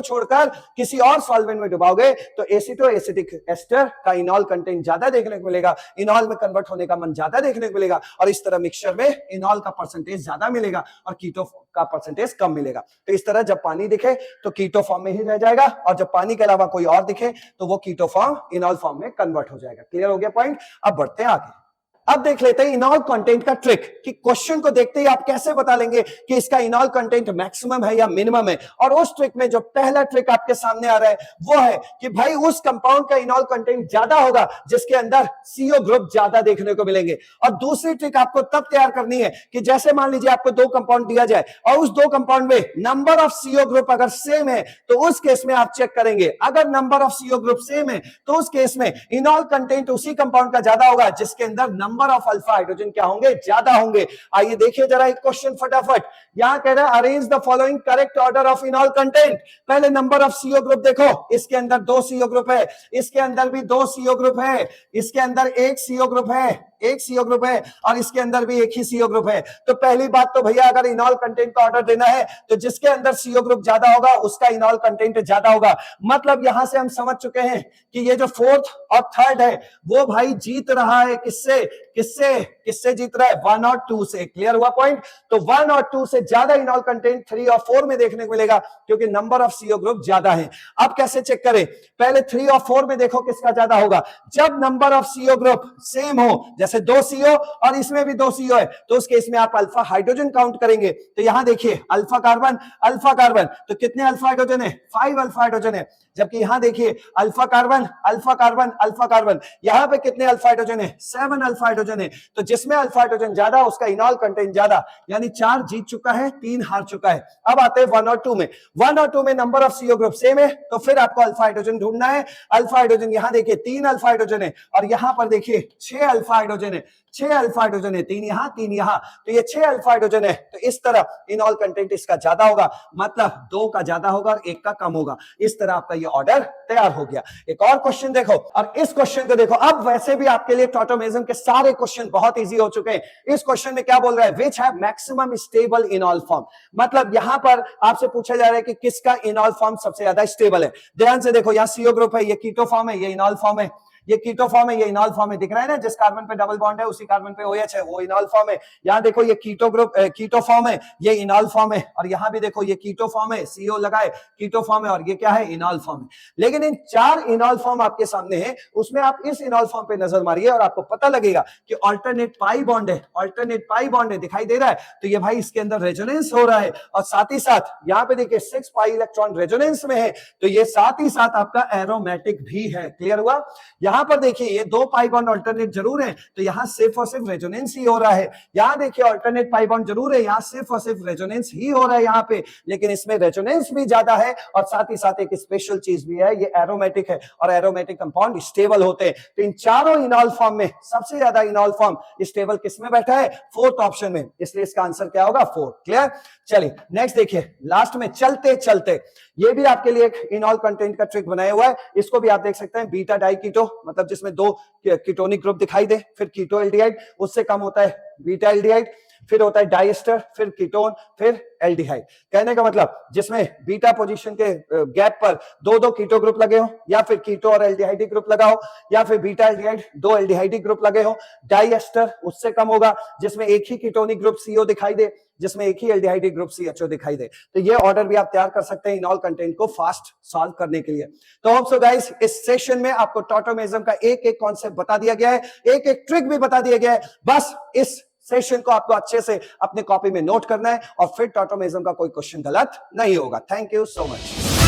छोड़कर किसी और सॉल्वेंट में डुबाओगे तो एसिटो एसिटिक एस्टर का इनॉल कंटेंट ज्यादा देखने को मिलेगा, इनॉल में कन्वर्ट होने का मन ज्यादा देखने को मिलेगा, और इस तरह मिक्सचर में इनॉल का परसेंटेज ज्यादा मिलेगा और कीटो का परसेंटेज कम मिलेगा। तो इस तरह जब पानी दिखे तो कीटो फॉर्म में ही रह जाएगा, और जब पानी के अलावा कोई और दिखे तो वो कीटो फॉर्म इनॉल फॉर्म में कन्वर्ट हो जाएगा। क्लियर हो गया पॉइंट? अब बढ़ते हैं आगे। अब देख लेते हैं इनॉल कंटेंट का ट्रिक, कि क्वेश्चन को देखते ही आप कैसे बता लेंगे कि इसका इनॉल कंटेंट मैक्सिमम है या मिनिमम है। और उस ट्रिक में जो पहला ट्रिक आपके सामने आ रहा है वो है कि भाई उस कंपाउंड का इनॉल कंटेंट ज्यादा होगा जिसके अंदर CO ग्रुप ज्यादा देखने को मिलेंगे। और दूसरी ट्रिक आपको तब तैयार करनी है कि जैसे मान लीजिए आपको 2 कंपाउंड दिया जाए और उस 2 कंपाउंड में नंबर ऑफ CO ग्रुप अगर सेम है तो उस केस में आप चेक करेंगे, अगर number of CO group same है तो उस केस में इनॉल कंटेंट उसी कंपाउंड का ज्यादा होगा जिसके अंदर नंबर ऑफ अल्फा हाइड्रोजन क्या होंगे, ज्यादा होंगे। आइए देखिए जरा एक क्वेश्चन फटाफट। यहां कह रहा है arrange the following correct order of इनॉल content. पहले नंबर ऑफ सीओ ग्रुप देखो, इसके अंदर 2 सीओ ग्रुप है, इसके अंदर भी 2 सीओ ग्रुप है, इसके अंदर 1 सीओ ग्रुप है, 1 सीओ ग्रुप है, और इसके अंदर भी 1 ही सीओ ग्रुप है। तो पहली बात तो भैया अगर इनॉल कंटेंट का ऑर्डर देना है तो जिसके अंदर सीओ ग्रुप ज्यादा होगा उसका इनॉल कंटेंट ज्यादा होगा। मतलब यहां से हम समझ चुके हैं कि ये जो फोर्थ और थर्ड है वो भाई जीत रहा है किससे, किससे किससे जीत रहा है, 1 और 2 से। क्लियर हुआ पॉइंट? तो 1 और 2 से ज्यादा इनॉल कंटेंट 3 और 4 में देखने को मिलेगा क्योंकि नंबर ऑफ सीओ ग्रुप ज्यादा है। अब कैसे चेक करें? पहले 3 और 4 में देखो किसका ज्यादा होगा। जब number of CO group same हो, जैसे 2 सीओ और इसमें भी 2 सीओ है, तो उस केस में आप अल्फा हाइड्रोजन काउंट करेंगे। तो यहां देखिए अल्फा कार्बन, अल्फा कार्बन, तो कितने अल्फा हाइड्रोजन है, 5 अल्फा हाइड्रोजन है। जबकि यहां देखिए alpha carbon, alpha carbon, alpha carbon, यहां पे कितने अल्फा हाइड्रोजन है, 7 अल्फा हाइड्रोजन है। तो जिसमें अल्फा हाइड्रोजन ज्यादा उसका इनॉल कंटेंट ज्यादा, यानी 4 जीत चुका है, 3 हार चुका है। अब आते हैं 1 और 2 में। 1 और 2 में number of CO group same है, तो फिर आपको अल्फा हाइड्रोजन ढूंढना है। अल्फा हाइड्रोजन यहां देखिए 3 अल्फा हाइड्रोजन है और यहां पर देखिए 6 अल्फा हाइड्रोजन है, 6 अल्फा हाइड्रोजन है, 3 यहां 3 यहां, तो ये 6 अल्फा हाइड्रोजन है। तो इस तरह इनॉल कंटेंट इसका ज्यादा होगा, मतलब 2 का ज्यादा होगा और 1 का कम होगा। इस तरह आपका ये ऑर्डर तैयार हो गया। एक और क्वेश्चन देखो, और इस क्वेश्चन को देखो। अब वैसे भी आपके लिए टॉटोमेज्म के सारे क्वेश्चन बहुत इजी हो चुके हैं। इस क्वेश्चन में क्या बोल रहा है, which have maximum stable इनॉल form. मतलब यहां पर आपसे पूछा जा रहा है कि किसका इनॉल फॉर्म सबसे ज्यादा स्टेबल है। ध्यान से देखो, यहां सीओ ग्रुप है, ये कीटो फॉर्म है, ये इनॉल फॉर्म है, ये कीटो फॉर्म है, ये इनॉल फॉर्म है। दिख रहा है ना, जिस कार्बन पे डबल बॉन्ड है उसी कार्बन पे OH है, वो इनॉल फॉर्म है। यहां देखो ये कीटो ग्रुप, कीटो फॉर्म है, ये इनॉल फॉर्म है, और यहां भी देखो ये कीटो फॉर्म है, CO लगाए, कीटो फॉर्म है, और ये क्या है, इनॉल फॉर्म है। लेकिन इन 4 इनॉल फॉर्म आपके सामने है, उसमें आप इस इनॉल फॉर्म पे नजर मारिए और आपको पता लगेगा कि अल्टरनेट पाई बॉन्ड है, अल्टरनेट पाई बॉन्ड है, दिखाई दे रहा है। तो ये भाई इसके अंदर रेजोनेंस हो रहा है, और साथ ही साथ यहां पे देखिए 6 पाई इलेक्ट्रॉन रेजोनेंस में है, तो ये साथ ही साथ आपका एरोमेटिक भी है। क्लियर हुआ? यहां पर देखिए ये 2 पाई बॉन्ड अल्टरनेट जरूर है, तो यहां सिर्फ और सिर्फ रेजोनेंस ही हो रहा है। यहां देखिए अल्टरनेट पाई बॉन्ड जरूर है, यहां सिर्फ और सिर्फ रेजोनेंस ही हो रहा है यहां पे, लेकिन इसमें रेजोनेंस भी ज्यादा है और साथ ही साथ एक स्पेशल चीज भी है, ये एरोमेटिक है, और एरोमेटिक कंपाउंड स्टेबल होते हैं। तो इन चारों इनॉल फॉर्म में सबसे ज्यादा इनॉल फॉर्म स्टेबल किसमें बैठा है, 4th ऑप्शन में, इसलिए इसका आंसर क्या होगा, 4। क्लियर? चलिए नेक्स्ट देखिए, लास्ट में चलते चलते ये भी आपके लिए एक इनॉल कंटेंट का ट्रिक बनाया हुआ है। इसको भी आप देख सकते हैं, बीटा डाई कीटो, मतलब जिसमें 2 कीटोनिक ग्रुप दिखाई दे, फिर कीटो एल्डिहाइड, उससे कम होता है बीटा एल्डिहाइड, फिर होता है डाइएस्टर, फिर कीटोन, फिर एल्डिहाइड। कहने का मतलब जिसमें बीटा पोजीशन के गैप पर 2-2 कीटो ग्रुप लगे हो, या फिर कीटो और एल्डिहाइड ग्रुप लगा हो, या फिर बीटा एल्डिहाइड 2 एल्डिहाइड ग्रुप लगे हो। डाइएस्टर उससे कम होगा, जिसमें एक ही कीटोनिक ग्रुप CO दिखाई दे, जिसमें एक ही एल्डिहाइड ग्रुप CHO दिखाई दे। तो ये ऑर्डर भी आप तैयार कर सकते हैं इनॉल कंटेंट को फास्ट सॉल्व करने के लिए। तो होप सो गाइस, इस सेशन में आपको टॉटोमेज्म का एक-एक कॉन्सेप्ट बता दिया गया है, एक-एक ट्रिक भी बता दिया गया है। बस इस सेशन को आपको अच्छे से अपने कॉपी में नोट करना है और फिर टॉटोमेज्म का कोई क्वेश्चन गलत नहीं होगा। Thank you so much.